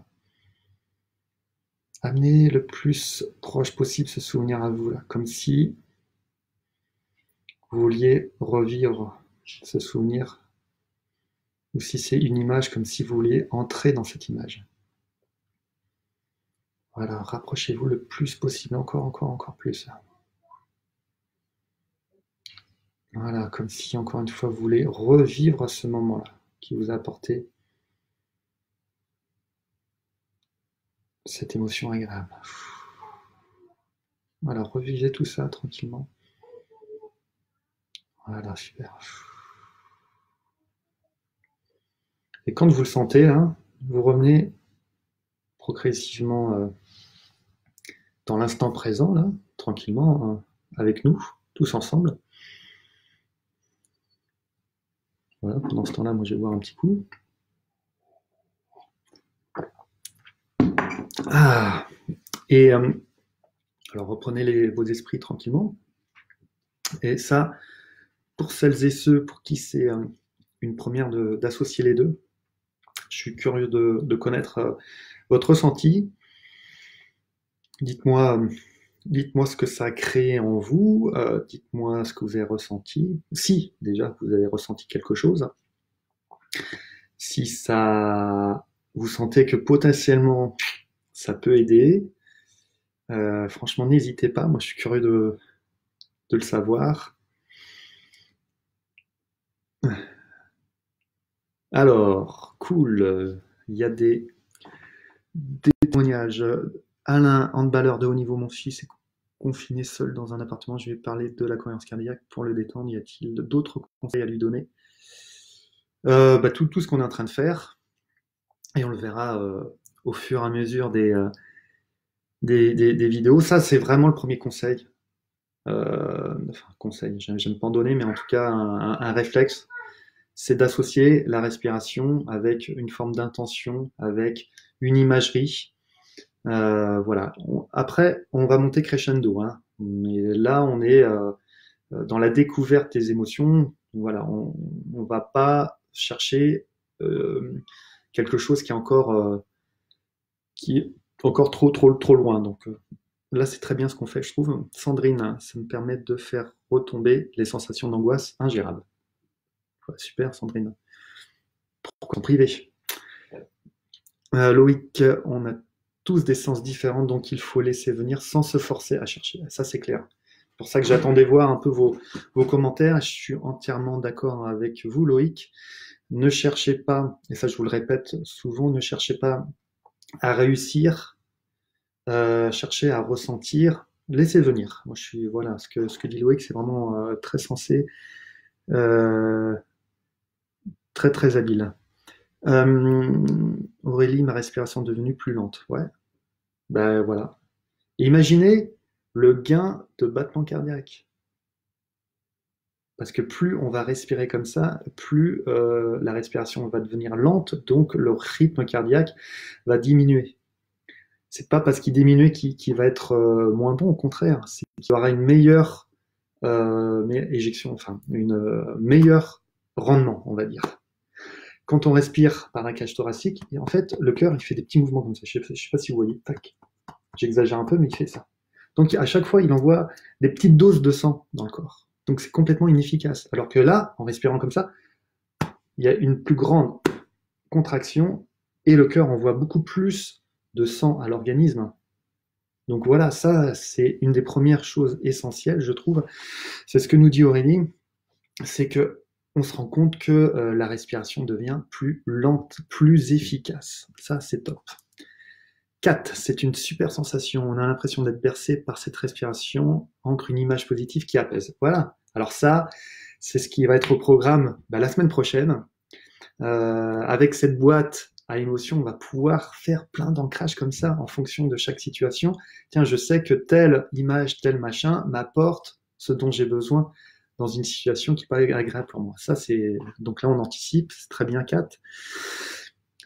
Amenez le plus proche possible ce souvenir à vous là, comme si vous vouliez revivre ce souvenir, ou si c'est une image, comme si vous vouliez entrer dans cette image. Voilà, rapprochez-vous le plus possible, encore plus. Voilà, comme si, encore une fois, vous voulez revivre ce moment-là qui vous a apporté cette émotion agréable. Voilà, revivez tout ça tranquillement. Voilà, super. Et quand vous le sentez, hein, vous revenez progressivement dans l'instant présent, là, tranquillement, avec nous, tous ensemble. Voilà, pendant ce temps-là, moi je vais boire un petit coup. Ah, et alors reprenez vos esprits tranquillement. Et ça, pour celles et ceux pour qui c'est une première d'associer les deux, je suis curieux de connaître votre ressenti. Dites-moi ce que ça a créé en vous, dites-moi ce que vous avez ressenti. Si déjà vous avez ressenti quelque chose, si ça vous sentez que potentiellement ça peut aider, franchement n'hésitez pas, moi je suis curieux de le savoir. Alors, cool, il y a des témoignages. Alain, handballeur de haut niveau, mon fils est confiné seul dans un appartement. Je vais parler de la cohérence cardiaque pour le détendre. Y a-t-il d'autres conseils à lui donner? Tout ce qu'on est en train de faire, et on le verra au fur et à mesure des vidéos. Ça, c'est vraiment le premier conseil. Conseil, j'aime pas en donner, mais en tout cas, un réflexe, c'est d'associer la respiration avec une forme d'intention, avec une imagerie. Voilà. Après, on va monter crescendo, hein. Mais là, on est dans la découverte des émotions. Voilà, on va pas chercher quelque chose qui est encore trop loin. Donc là, c'est très bien ce qu'on fait, je trouve. Sandrine, ça me permet de faire retomber les sensations d'angoisse ingérables. Ouais, super, Sandrine. En privé. Loïc, on a tous des sens différents, donc il faut laisser venir sans se forcer à chercher. Ça, c'est clair. C'est pour ça que j'attendais voir un peu vos commentaires. Je suis entièrement d'accord avec vous, Loïc. Ne cherchez pas, et ça je vous le répète souvent, ne cherchez pas à réussir, cherchez à ressentir, laissez venir. Moi, voilà, ce que dit Loïc, c'est vraiment très sensé, euh, très très habile. Aurélie, ma respiration est devenue plus lente. Ouais, ben voilà. Et imaginez le gain de battement cardiaque. Parce que plus on va respirer comme ça, plus la respiration va devenir lente, donc le rythme cardiaque va diminuer. C'est pas parce qu'il diminue qu'il va être moins bon, au contraire, c'est qu'il aura une meilleure éjection, enfin une meilleure rendement, on va dire. Quand on respire par la cage thoracique, et en fait, le cœur, il fait des petits mouvements comme ça. Je sais pas si vous voyez. Tac. J'exagère un peu, mais il fait ça. Donc, à chaque fois, il envoie des petites doses de sang dans le corps. Donc, c'est complètement inefficace. Alors que là, en respirant comme ça, il y a une plus grande contraction et le cœur envoie beaucoup plus de sang à l'organisme. Donc voilà, ça, c'est une des premières choses essentielles, je trouve. C'est ce que nous dit Aurélie, c'est que on se rend compte que la respiration devient plus lente, plus efficace. Ça, c'est top. 4, c'est une super sensation. On a l'impression d'être bercé par cette respiration, ancre une image positive qui apaise. Voilà. Alors ça, c'est ce qui va être au programme la semaine prochaine. Avec cette boîte à émotions, on va pouvoir faire plein d'ancrages comme ça en fonction de chaque situation. Tiens, je sais que telle image, tel machin m'apporte ce dont j'ai besoin dans une situation qui n'est pas agréable pour moi. Ça, c'est donc là on anticipe, c'est très bien 4.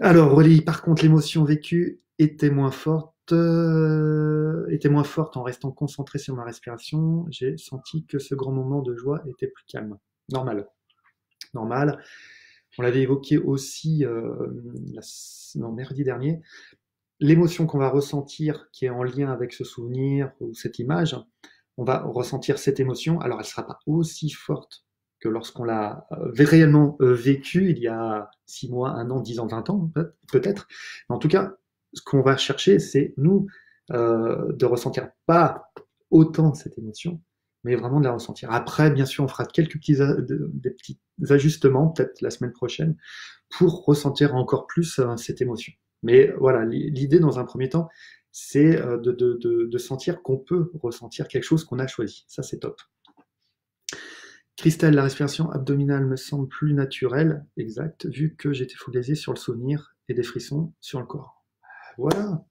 Alors, Aurélie, par contre, l'émotion vécue était moins forte en restant concentré sur ma respiration. J'ai senti que ce grand moment de joie était plus calme. Normal. Normal. On l'avait évoqué aussi mercredi dernier. L'émotion qu'on va ressentir, qui est en lien avec ce souvenir ou cette image, on va ressentir cette émotion. Alors, elle ne sera pas aussi forte que lorsqu'on l'a réellement vécu il y a 6 mois, 1 an, 10 ans, 20 ans, peut-être. Mais en tout cas, ce qu'on va chercher, c'est nous de ressentir pas autant cette émotion, mais vraiment de la ressentir. Après, bien sûr, on fera quelques des petits ajustements, peut-être la semaine prochaine, pour ressentir encore plus cette émotion. Mais voilà, l'idée dans un premier temps, c'est de sentir qu'on peut ressentir quelque chose qu'on a choisi. Ça, c'est top. Christelle, la respiration abdominale me semble plus naturelle, exact, vu que j'étais focalisé sur le souvenir et des frissons sur le corps. Voilà,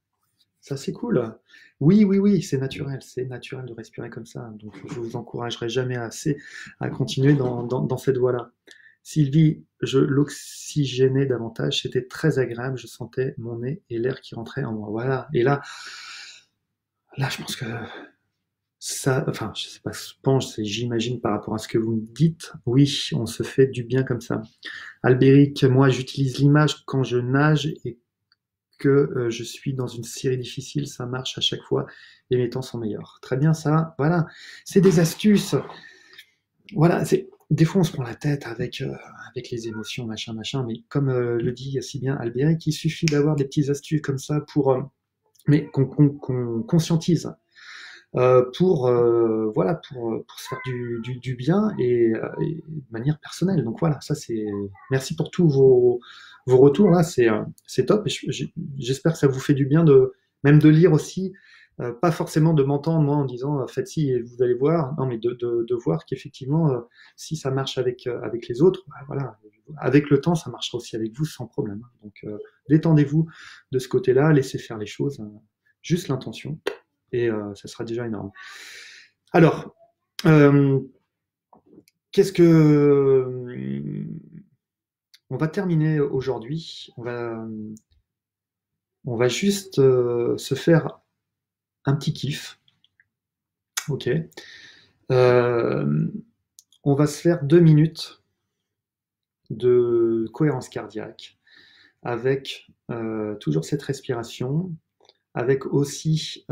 ça c'est cool. Oui, c'est naturel de respirer comme ça. Donc je vous encouragerai jamais assez à continuer dans cette voie-là. Sylvie, je l'oxygénais davantage, c'était très agréable, je sentais mon nez et l'air qui rentrait en moi. Voilà, et là, je pense que ça, enfin, je sais pas, je pense, j'imagine par rapport à ce que vous me dites, oui, on se fait du bien comme ça. Albéric, moi, j'utilise l'image quand je nage et que je suis dans une série difficile, ça marche à chaque fois et mes temps sont meilleurs. Très bien, ça, voilà. C'est des astuces. Voilà, des fois on se prend la tête avec les émotions, machin, mais comme le dit si bien Albéric, il suffit d'avoir des petites astuces comme ça mais qu'on conscientise. Pour se faire du bien et de manière personnelle. Donc voilà, ça c'est. Merci pour tous vos retours là, c'est top. Et j'espère que ça vous fait du bien même de lire aussi, pas forcément de m'entendre moi en disant faites ci et vous allez voir. Non, mais de voir qu'effectivement, si ça marche avec les autres, voilà, avec le temps, ça marchera aussi avec vous sans problème. Donc détendez-vous de ce côté-là, laissez faire les choses, juste l'intention. Et ça sera déjà énorme. Alors, qu'est-ce que... On va terminer aujourd'hui. On va juste se faire un petit kiff. Ok. On va se faire 2 minutes de cohérence cardiaque avec toujours cette respiration, avec aussi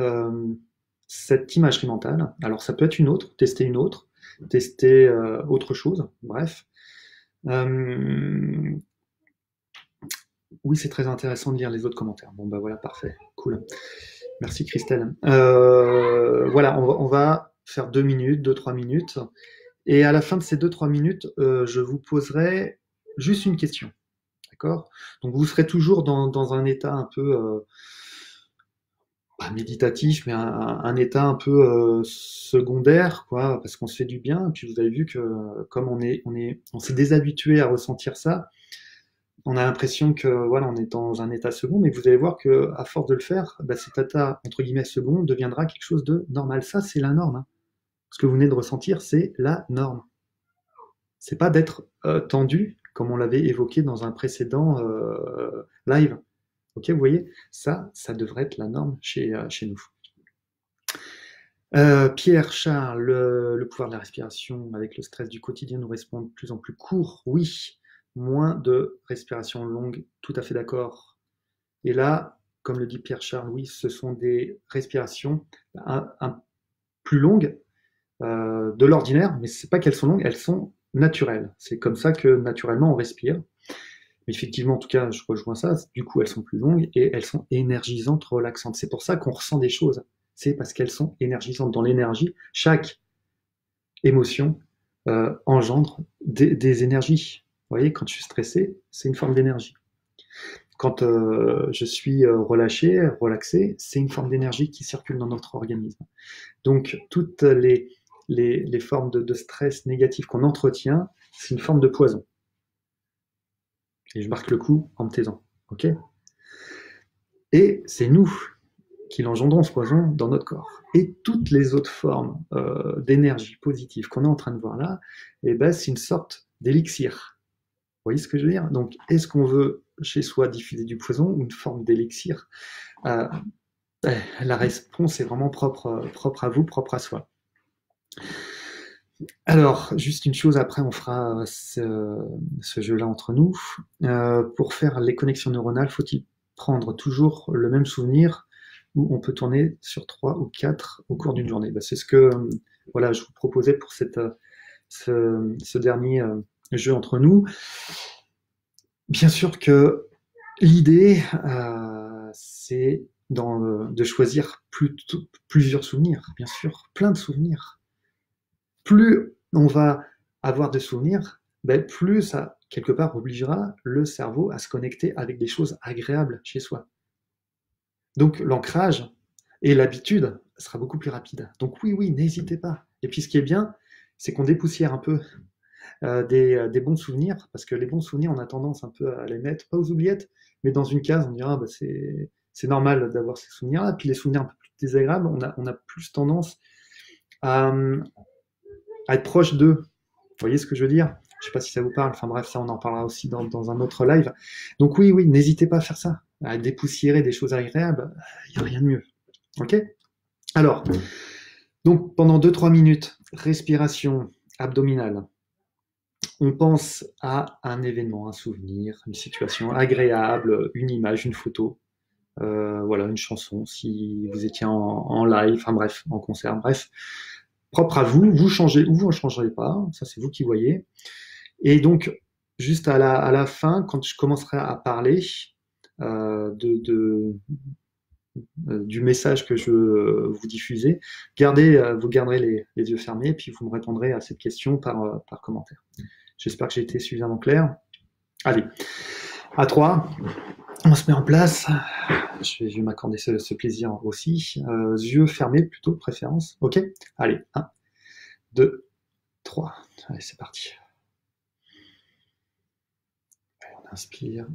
cette imagerie mentale. Alors ça peut être une autre, tester autre chose, bref. Euh, oui, c'est très intéressant de lire les autres commentaires. Bon, bah voilà, parfait, cool. Merci Christelle. Voilà, on va faire 2 minutes, 2-3 minutes. Et à la fin de ces 2-3 minutes, je vous poserai juste une question. D'accord? Donc vous serez toujours dans un état un peu pas méditatif, mais un état un peu secondaire, quoi, parce qu'on se fait du bien. Et puis vous avez vu que comme on s'est déshabitué à ressentir ça, on a l'impression que voilà, on est dans un état second, mais vous allez voir que à force de le faire, bah, cet état entre guillemets second deviendra quelque chose de normal. Ça, c'est la norme, hein. Ce que vous venez de ressentir, c'est la norme. C'est pas d'être tendu, comme on l'avait évoqué dans un précédent live. Ok, vous voyez, ça devrait être la norme chez nous. Pierre, Charles, le pouvoir de la respiration avec le stress du quotidien nous répond de plus en plus court. Oui, moins de respiration longue, tout à fait d'accord. Et là, comme le dit Pierre Charles, oui, ce sont des respirations plus longues de l'ordinaire, mais c'est pas qu'elles sont longues, elles sont naturelles. C'est comme ça que naturellement on respire. Mais effectivement, en tout cas, je rejoins ça. Du coup, elles sont plus longues et elles sont énergisantes, relaxantes. C'est pour ça qu'on ressent des choses. C'est parce qu'elles sont énergisantes. Dans l'énergie, chaque émotion engendre des énergies. Vous voyez, quand je suis stressé, c'est une forme d'énergie. Quand je suis relâché, relaxé, c'est une forme d'énergie qui circule dans notre organisme. Donc, toutes les formes de stress négatif qu'on entretient, c'est une forme de poison. Et je marque le coup en me taisant. Ok? Et c'est nous qui l'engendrons, ce poison, dans notre corps. Et toutes les autres formes d'énergie positive qu'on est en train de voir là, eh ben, c'est une sorte d'élixir. Vous voyez ce que je veux dire? Donc, est-ce qu'on veut chez soi diffuser du poison ou une forme d'élixir? euh, La réponse est vraiment propre à vous, propre à soi. Alors, juste une chose, après on fera ce jeu-là entre nous. Pour faire les connexions neuronales, faut-il prendre toujours le même souvenir ou on peut tourner sur 3 ou 4 au cours d'une journée? Ben, c'est ce que voilà, je vous proposais pour ce dernier jeu entre nous. Bien sûr que l'idée, c'est de choisir plusieurs souvenirs, bien sûr, plein de souvenirs. Plus on va avoir de souvenirs, ben plus ça, quelque part, obligera le cerveau à se connecter avec des choses agréables chez soi. Donc l'ancrage et l'habitude sera beaucoup plus rapide. Donc oui, oui, n'hésitez pas. Et puis ce qui est bien, c'est qu'on dépoussière un peu des bons souvenirs, parce que les bons souvenirs, on a tendance un peu à les mettre, pas aux oubliettes, mais dans une case, on dira, bah, c'est normal d'avoir ces souvenirs-là. Puis les souvenirs un peu plus désagréables, on a plus tendance à, à être proche d'eux. Vous voyez ce que je veux dire? Je sais pas si ça vous parle. Enfin bref, ça on en parlera aussi dans un autre live. Donc oui, oui, n'hésitez pas à faire ça, à dépoussiérer des choses agréables. Il n'y a rien de mieux. Ok? Alors, donc pendant 2-3 minutes, respiration abdominale. On pense à un événement, un souvenir, une situation agréable, une image, une photo, voilà, une chanson, si vous étiez en live, enfin bref, en concert, bref, propre à vous, vous changez ou vous ne changerez pas, ça c'est vous qui voyez. Et donc, juste à la fin, quand je commencerai à parler du message que je vous diffusez, vous garderez les yeux fermés, puis vous me répondrez à cette question par commentaire. J'espère que j'ai été suffisamment clair. Allez, à 3, on se met en place. Je vais m'accorder ce plaisir aussi. Yeux fermés plutôt, de préférence. Ok? Allez, 1, 2, 3. Allez, c'est parti. On inspire.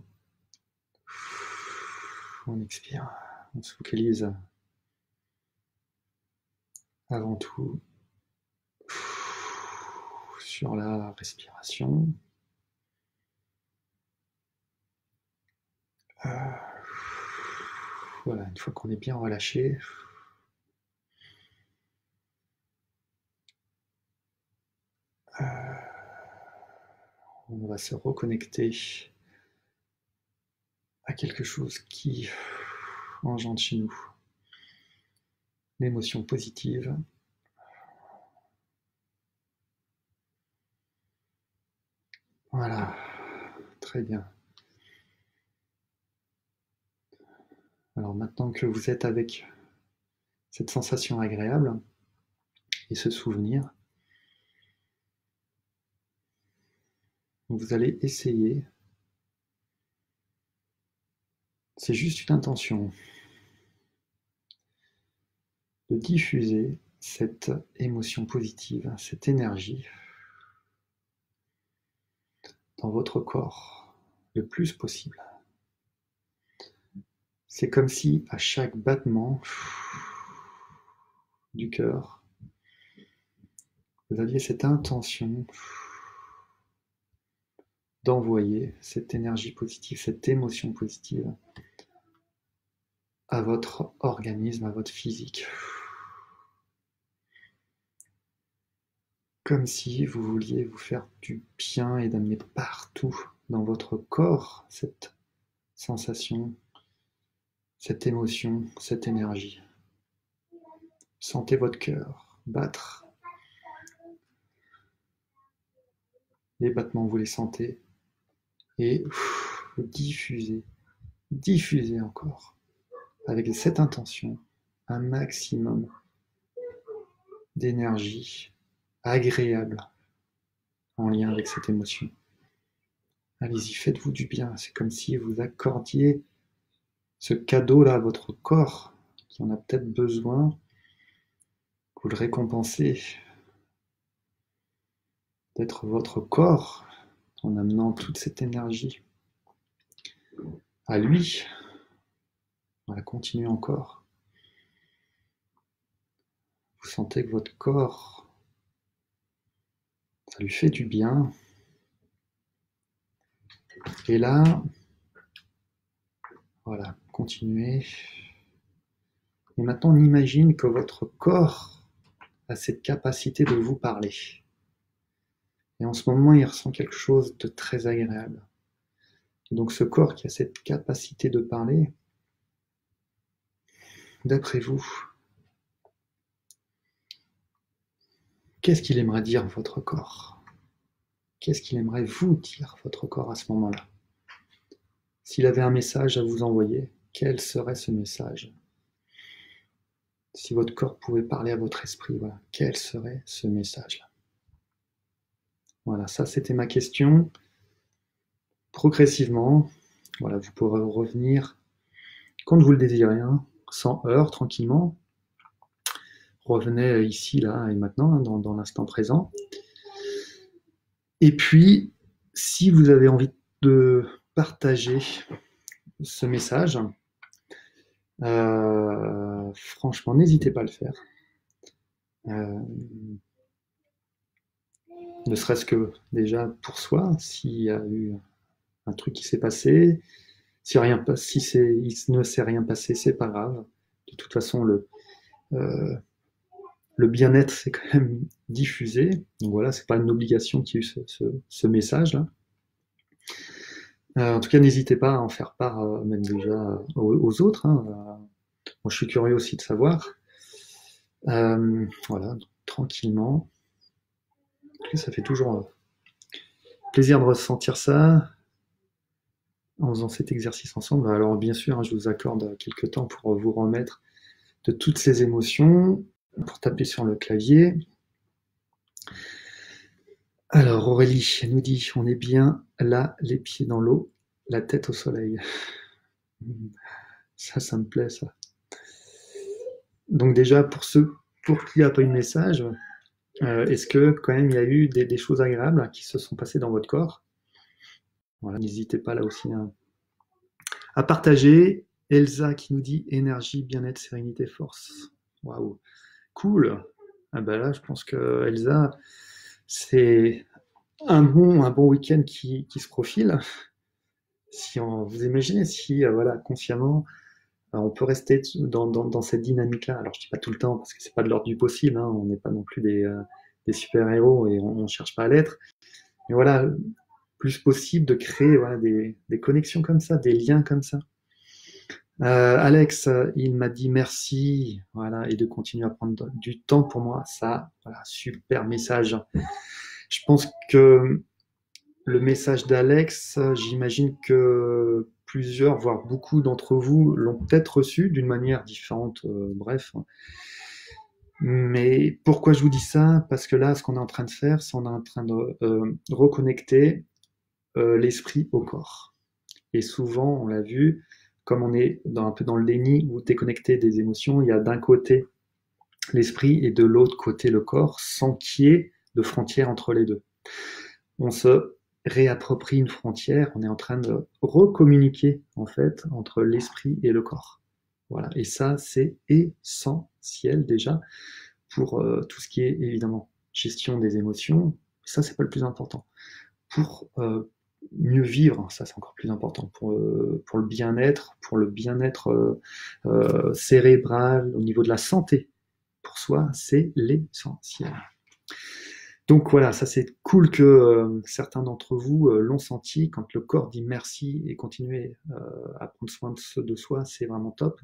On expire. On se focalise avant tout sur la respiration. Voilà, une fois qu'on est bien relâché, on va se reconnecter à quelque chose qui engendre chez nous l'émotion positive. Voilà, très bien. Alors maintenant que vous êtes avec cette sensation agréable et ce souvenir, vous allez essayer, c'est juste une intention, de diffuser cette émotion positive, cette énergie dans votre corps le plus possible. C'est comme si à chaque battement du cœur, vous aviez cette intention d'envoyer cette énergie positive, cette émotion positive à votre organisme, à votre physique. Comme si vous vouliez vous faire du bien et d'amener partout dans votre corps cette sensation, cette émotion, cette énergie. Sentez votre cœur battre. Les battements, vous les sentez. Et diffusez encore, avec cette intention, un maximum d'énergie agréable en lien avec cette émotion. Allez-y, faites-vous du bien. C'est comme si vous accordiez ce cadeau-là à votre corps qui en a peut-être besoin. Vous le récompensez d'être votre corps en amenant toute cette énergie à lui. Voilà, continuez encore. Vous sentez que votre corps, ça lui fait du bien. Et là, voilà, continuez. Et maintenant, on imagine que votre corps a cette capacité de vous parler. Et en ce moment, il ressent quelque chose de très agréable. Et donc ce corps qui a cette capacité de parler, d'après vous, qu'est-ce qu'il aimerait dire votre corps? Qu'est-ce qu'il aimerait vous dire votre corps à ce moment-là? S'il avait un message à vous envoyer, quel serait ce message? Si votre corps pouvait parler à votre esprit, voilà, quel serait ce message-là? Voilà, ça c'était ma question. Progressivement, voilà, vous pourrez revenir quand vous le désirez, hein, sans heurts, tranquillement. Revenez ici, là et maintenant, hein, dans l'instant présent. Et puis, si vous avez envie de partager ce message, franchement, n'hésitez pas à le faire. Ne serait-ce que déjà pour soi, s'il y a eu un truc qui s'est passé, si il ne s'est rien passé, c'est pas grave. De toute façon, le bien-être, c'est quand même diffusé. Donc voilà, c'est pas une obligation qu'il y ait eu ce message-là. En tout cas, n'hésitez pas à en faire part, même déjà aux autres. Hein. Moi, je suis curieux aussi de savoir. Voilà, donc, tranquillement. Ça fait toujours plaisir de ressentir ça en faisant cet exercice ensemble. Alors bien sûr, hein, je vous accorde quelques temps pour vous remettre de toutes ces émotions, pour taper sur le clavier. Alors Aurélie nous dit, on est bien là, les pieds dans l'eau, la tête au soleil. Ça me plaît, ça. Donc déjà, pour ceux pour qui il n'y a pas eu de message, est-ce que quand même il y a eu des choses agréables qui se sont passées dans votre corps? Voilà, n'hésitez pas là aussi à partager. Elsa qui nous dit énergie, bien-être, sérénité, force. Waouh, cool. Ah ben là, je pense que Elsa, c'est un bon week-end qui se profile. Si vous imaginez si voilà consciemment on peut rester dans cette dynamique-là. Alors je dis pas tout le temps parce que c'est pas de l'ordre du possible. On n'est pas non plus des super-héros et on cherche pas à l'être. Mais voilà, plus possible de créer voilà, des connexions comme ça, des liens comme ça. Alex, il m'a dit merci, voilà, et de continuer à prendre du temps pour moi. Ça, voilà, super message. Je pense que le message d'Alex, j'imagine que plusieurs, voire beaucoup d'entre vous l'ont peut-être reçu d'une manière différente, bref. Mais pourquoi je vous dis ça? Parce que là, ce qu'on est en train de faire, c'est on est en train de reconnecter l'esprit au corps. Et souvent, on l'a vu, comme on est un peu dans le déni ou déconnecté des émotions, il y a d'un côté l'esprit et de l'autre côté le corps, sans qu'il y ait de frontière entre les deux. On se réapproprie une frontière, on est en train de recommuniquer en fait entre l'esprit et le corps. Voilà, et ça c'est essentiel déjà pour tout ce qui est évidemment gestion des émotions. Ça c'est pas le plus important. Pour mieux vivre, ça c'est encore plus important, pour le bien-être cérébral, au niveau de la santé, pour soi, c'est l'essentiel. Donc voilà, ça c'est cool que certains d'entre vous l'ont senti. Quand le corps dit merci et continuer à prendre soin de soi, c'est vraiment top.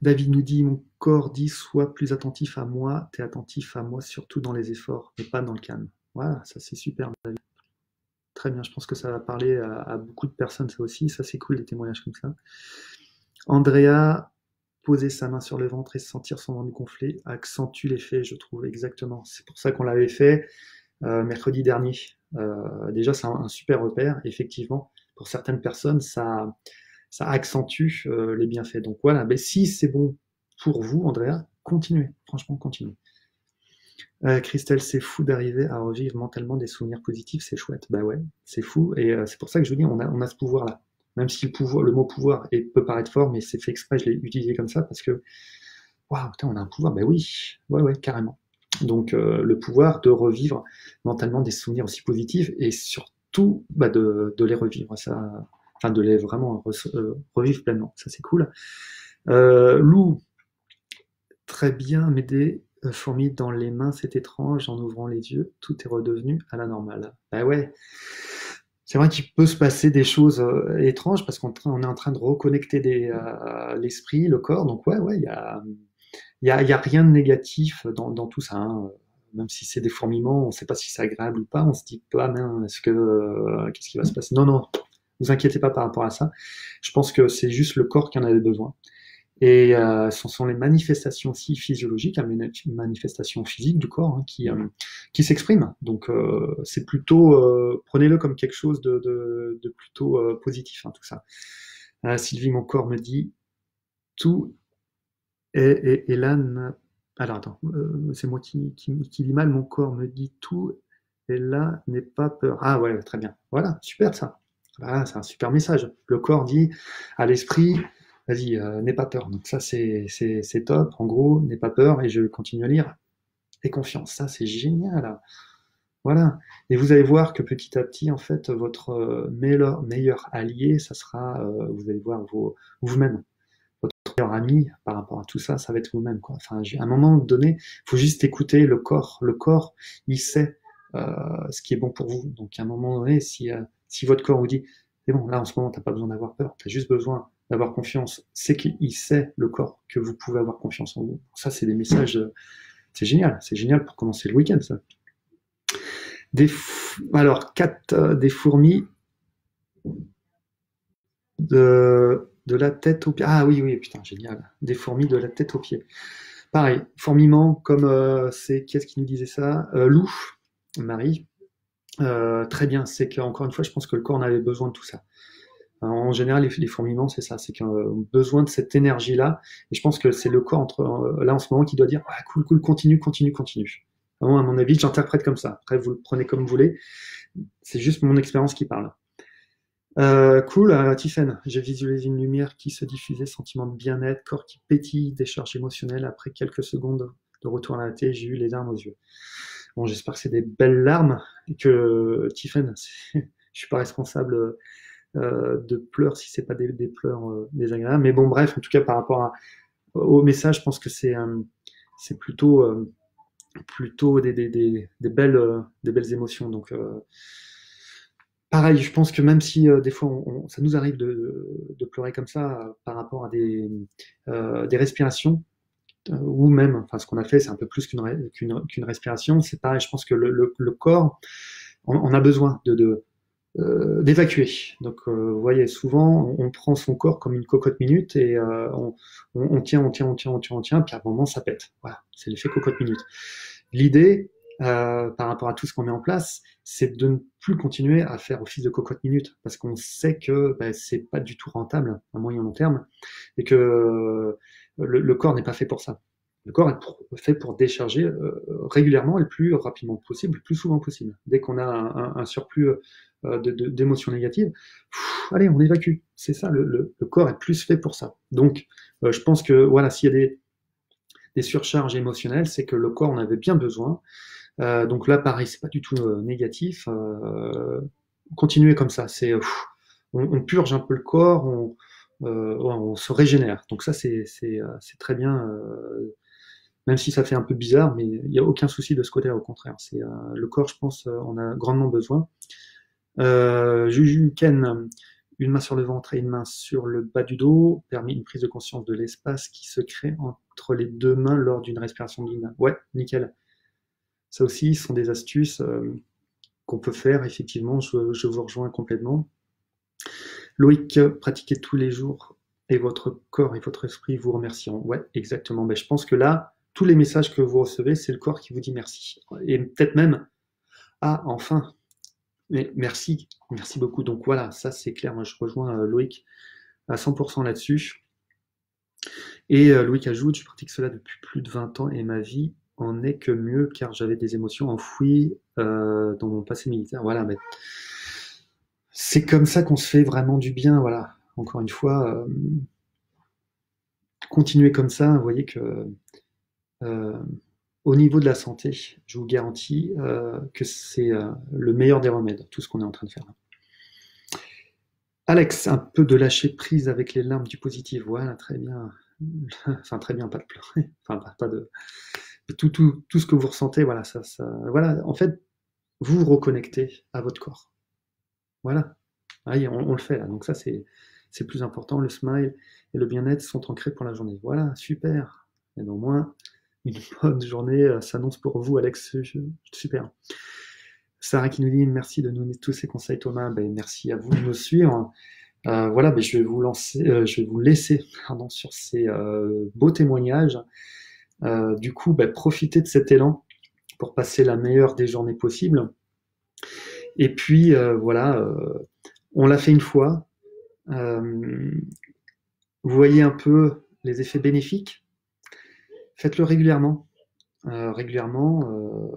David nous dit, mon corps dit, sois plus attentif à moi, t'es attentif à moi surtout dans les efforts, mais pas dans le calme. Voilà, ça c'est super, David. Très bien, je pense que ça va parler à beaucoup de personnes, ça aussi. Ça c'est cool, des témoignages comme ça. Andrea, poser sa main sur le ventre et sentir son ventre gonfler accentue l'effet, je trouve, exactement. C'est pour ça qu'on l'avait fait mercredi dernier. Déjà, c'est un super repère. Effectivement, pour certaines personnes, ça accentue les bienfaits. Donc voilà, mais si c'est bon pour vous, Andrea, continuez. Franchement, continuez. Christelle, c'est fou d'arriver à revivre mentalement des souvenirs positifs, c'est chouette. Bah ouais, c'est fou. Et c'est pour ça que je vous dis, on a ce pouvoir-là. Même si le mot pouvoir peut paraître fort, mais c'est fait exprès, je l'ai utilisé comme ça parce que, waouh, putain, on a un pouvoir. Bah oui, ouais, carrément. Donc le pouvoir de revivre mentalement des souvenirs aussi positifs et surtout bah, de les revivre, ça, enfin de les vraiment revivre pleinement. Ça c'est cool. Lou, très bien, m'aider. Fourmi dans les mains, c'est étrange. En ouvrant les yeux, tout est redevenu à la normale. Bah ouais. C'est vrai qu'il peut se passer des choses étranges parce qu'on est en train de reconnecter l'esprit, le corps. Donc ouais, il y a rien de négatif dans tout ça. Hein. Même si c'est des fourmillements, on ne sait pas si c'est agréable ou pas. On se dit pas, mais qu'est-ce qui va se passer? Non, vous inquiétez pas par rapport à ça. Je pense que c'est juste le corps qui en avait besoin. Et ce sont les manifestations aussi physiologiques, une manifestation physique du corps hein, qui s'exprime. Donc c'est plutôt, prenez-le comme quelque chose de plutôt positif, hein, tout ça. Sylvie, mon corps me dit, tout est là. Alors attends, c'est moi qui lis mal, mon corps me dit tout et là n'est pas peur. Ah ouais, très bien. Voilà, super ça. Voilà, c'est un super message. Le corps dit à l'esprit, vas-y, n'aie pas peur. Donc ça, c'est top. En gros, n'aie pas peur, et je continue à lire. Et confiance, ça, c'est génial. Voilà. Et vous allez voir que petit à petit, en fait, votre meilleur allié, ça sera, vous allez voir vous-même. Votre meilleur ami par rapport à tout ça, ça va être vous-même. Quoi. Enfin, à un moment donné, il faut juste écouter le corps. Le corps, il sait ce qui est bon pour vous. Donc à un moment donné, si votre corps vous dit, c'est bon, là en ce moment, tu n'as pas besoin d'avoir peur, tu as juste besoin d'avoir confiance, c'est qu'il sait, le corps, que vous pouvez avoir confiance en vous. Ça, c'est des messages, c'est génial pour commencer le week-end, ça. Alors, des fourmis de la tête aux pieds. Ah oui, putain, génial. Des fourmis de la tête aux pieds. Pareil, fourmillement, comme qu'est-ce qui nous disait ça? Lou, Marie. Très bien, c'est qu'encore une fois, je pense que le corps en avait besoin de tout ça. En général, les fourmillements, c'est ça, c'est qu'ils ont besoin de cette énergie-là. Et je pense que c'est le corps là en ce moment qui doit dire ah, cool, continue. Vraiment, à mon avis, j'interprète comme ça. Après, vous le prenez comme vous voulez. C'est juste mon expérience qui parle. Cool, Tiffen, j'ai visualisé une lumière qui se diffusait, sentiment de bien-être, corps qui pétille, décharge émotionnelle. Après quelques secondes de retour à la réalité, j'ai eu les larmes aux yeux. Bon, j'espère que c'est des belles larmes et que Tiffen, je suis pas responsable de pleurs si c'est pas des pleurs désagréables. Mais bon, bref, en tout cas par rapport au message, je pense que c'est plutôt des belles émotions. Donc pareil, je pense que même si des fois ça nous arrive de pleurer comme ça par rapport à des respirations, ou même, enfin, ce qu'on a fait, c'est un peu plus qu'une respiration. C'est pareil, je pense que le corps, on a besoin d'évacuer. Donc, vous voyez, souvent, on prend son corps comme une cocotte minute et on tient, on tient, puis à un moment, ça pète. Voilà, c'est l'effet cocotte minute. L'idée, par rapport à tout ce qu'on met en place, c'est de ne plus continuer à faire office de cocotte minute, parce qu'on sait que c'est pas du tout rentable à moyen long terme, et que le corps n'est pas fait pour ça. Le corps est fait pour décharger régulièrement et le plus rapidement possible, le plus souvent possible. Dès qu'on a un surplus d'émotions négatives, allez, on évacue. C'est ça, le corps est plus fait pour ça. Donc, je pense que voilà, s'il y a des surcharges émotionnelles, c'est que le corps en avait bien besoin. Donc là, pareil, c'est pas du tout négatif. Continuez comme ça. On purge un peu le corps, on se régénère. Donc ça, c'est très bien. Même si ça fait un peu bizarre, mais il n'y a aucun souci de ce côté-là, au contraire. C'est le corps, je pense, en a grandement besoin. Juju Ken, une main sur le ventre et une main sur le bas du dos permet une prise de conscience de l'espace qui se crée entre les deux mains lors d'une respiration guide. Ouais, nickel. Ça aussi, ce sont des astuces qu'on peut faire, effectivement, je vous rejoins complètement. Loïc, pratiquez tous les jours et votre corps et votre esprit vous remercieront. Ouais, exactement. Mais je pense que là, tous les messages que vous recevez, c'est le corps qui vous dit merci. Et peut-être même, ah, enfin, mais merci, merci beaucoup. Donc voilà, ça c'est clair. Moi, je rejoins Loïc à 100% là-dessus. Et Loïc ajoute, je pratique cela depuis plus de 20 ans et ma vie en est que mieux car j'avais des émotions enfouies dans mon passé militaire. Voilà, mais c'est comme ça qu'on se fait vraiment du bien. Voilà, encore une fois, continuez comme ça. Vous voyez que euh, au niveau de la santé, je vous garantis que c'est le meilleur des remèdes, tout ce qu'on est en train de faire là. Alex, un peu de lâcher prise avec les larmes du positif. Voilà, très bien. Enfin, très bien, pas de pleurer. Enfin, pas de. Tout ce que vous ressentez, voilà, voilà, en fait, vous vous reconnectez à votre corps. Voilà. Allez, on le fait là. Donc ça, c'est plus important. Le smile et le bien-être sont ancrés pour la journée. Voilà, super. Et au moins, une bonne journée s'annonce pour vous, Alex. Super. Sarah qui nous dit merci de nous donner tous ces conseils, Thomas. Ben, merci à vous de me suivre. Voilà, ben, je vais vous laisser pardon, sur ces beaux témoignages. Du coup, ben, profitez de cet élan pour passer la meilleure des journées possibles. Et puis, voilà, on l'a fait une fois. Vous voyez un peu les effets bénéfiques. Faites-le régulièrement. Régulièrement,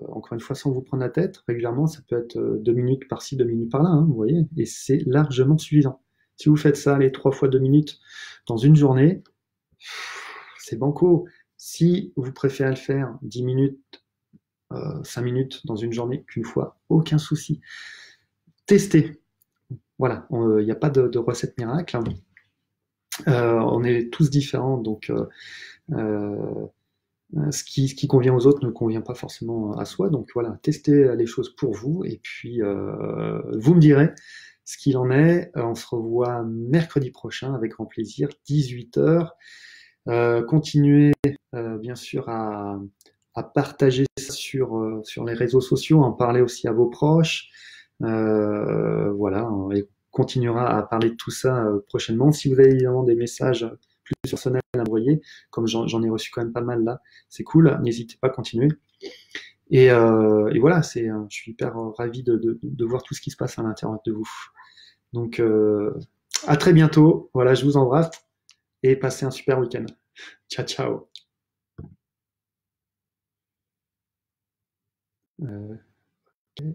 encore une fois, sans vous prendre la tête, régulièrement, ça peut être 2 minutes par-ci, 2 minutes par-là, hein, vous voyez, et c'est largement suffisant. Si vous faites ça, les 3 fois 2 minutes dans une journée, c'est banco. Si vous préférez le faire 10 minutes, 5 minutes dans une journée qu'une fois, aucun souci. Testez. Voilà, il n'y a pas de recette miracle. On est tous différents, donc ce qui convient aux autres ne convient pas forcément à soi. Donc voilà, testez les choses pour vous et puis vous me direz ce qu'il en est. On se revoit mercredi prochain avec grand plaisir, 18h. Continuez bien sûr à partager ça sur les réseaux sociaux, en parler aussi à vos proches. Voilà, et continuera à parler de tout ça prochainement. Si vous avez évidemment des messages plus personnels à envoyer, comme j'en ai reçu quand même pas mal là, c'est cool, n'hésitez pas à continuer. Et voilà, je suis hyper ravi de voir tout ce qui se passe à l'intérieur de vous. Donc, à très bientôt. Voilà, je vous embrasse et passez un super week-end. Ciao, ciao. Euh, ok.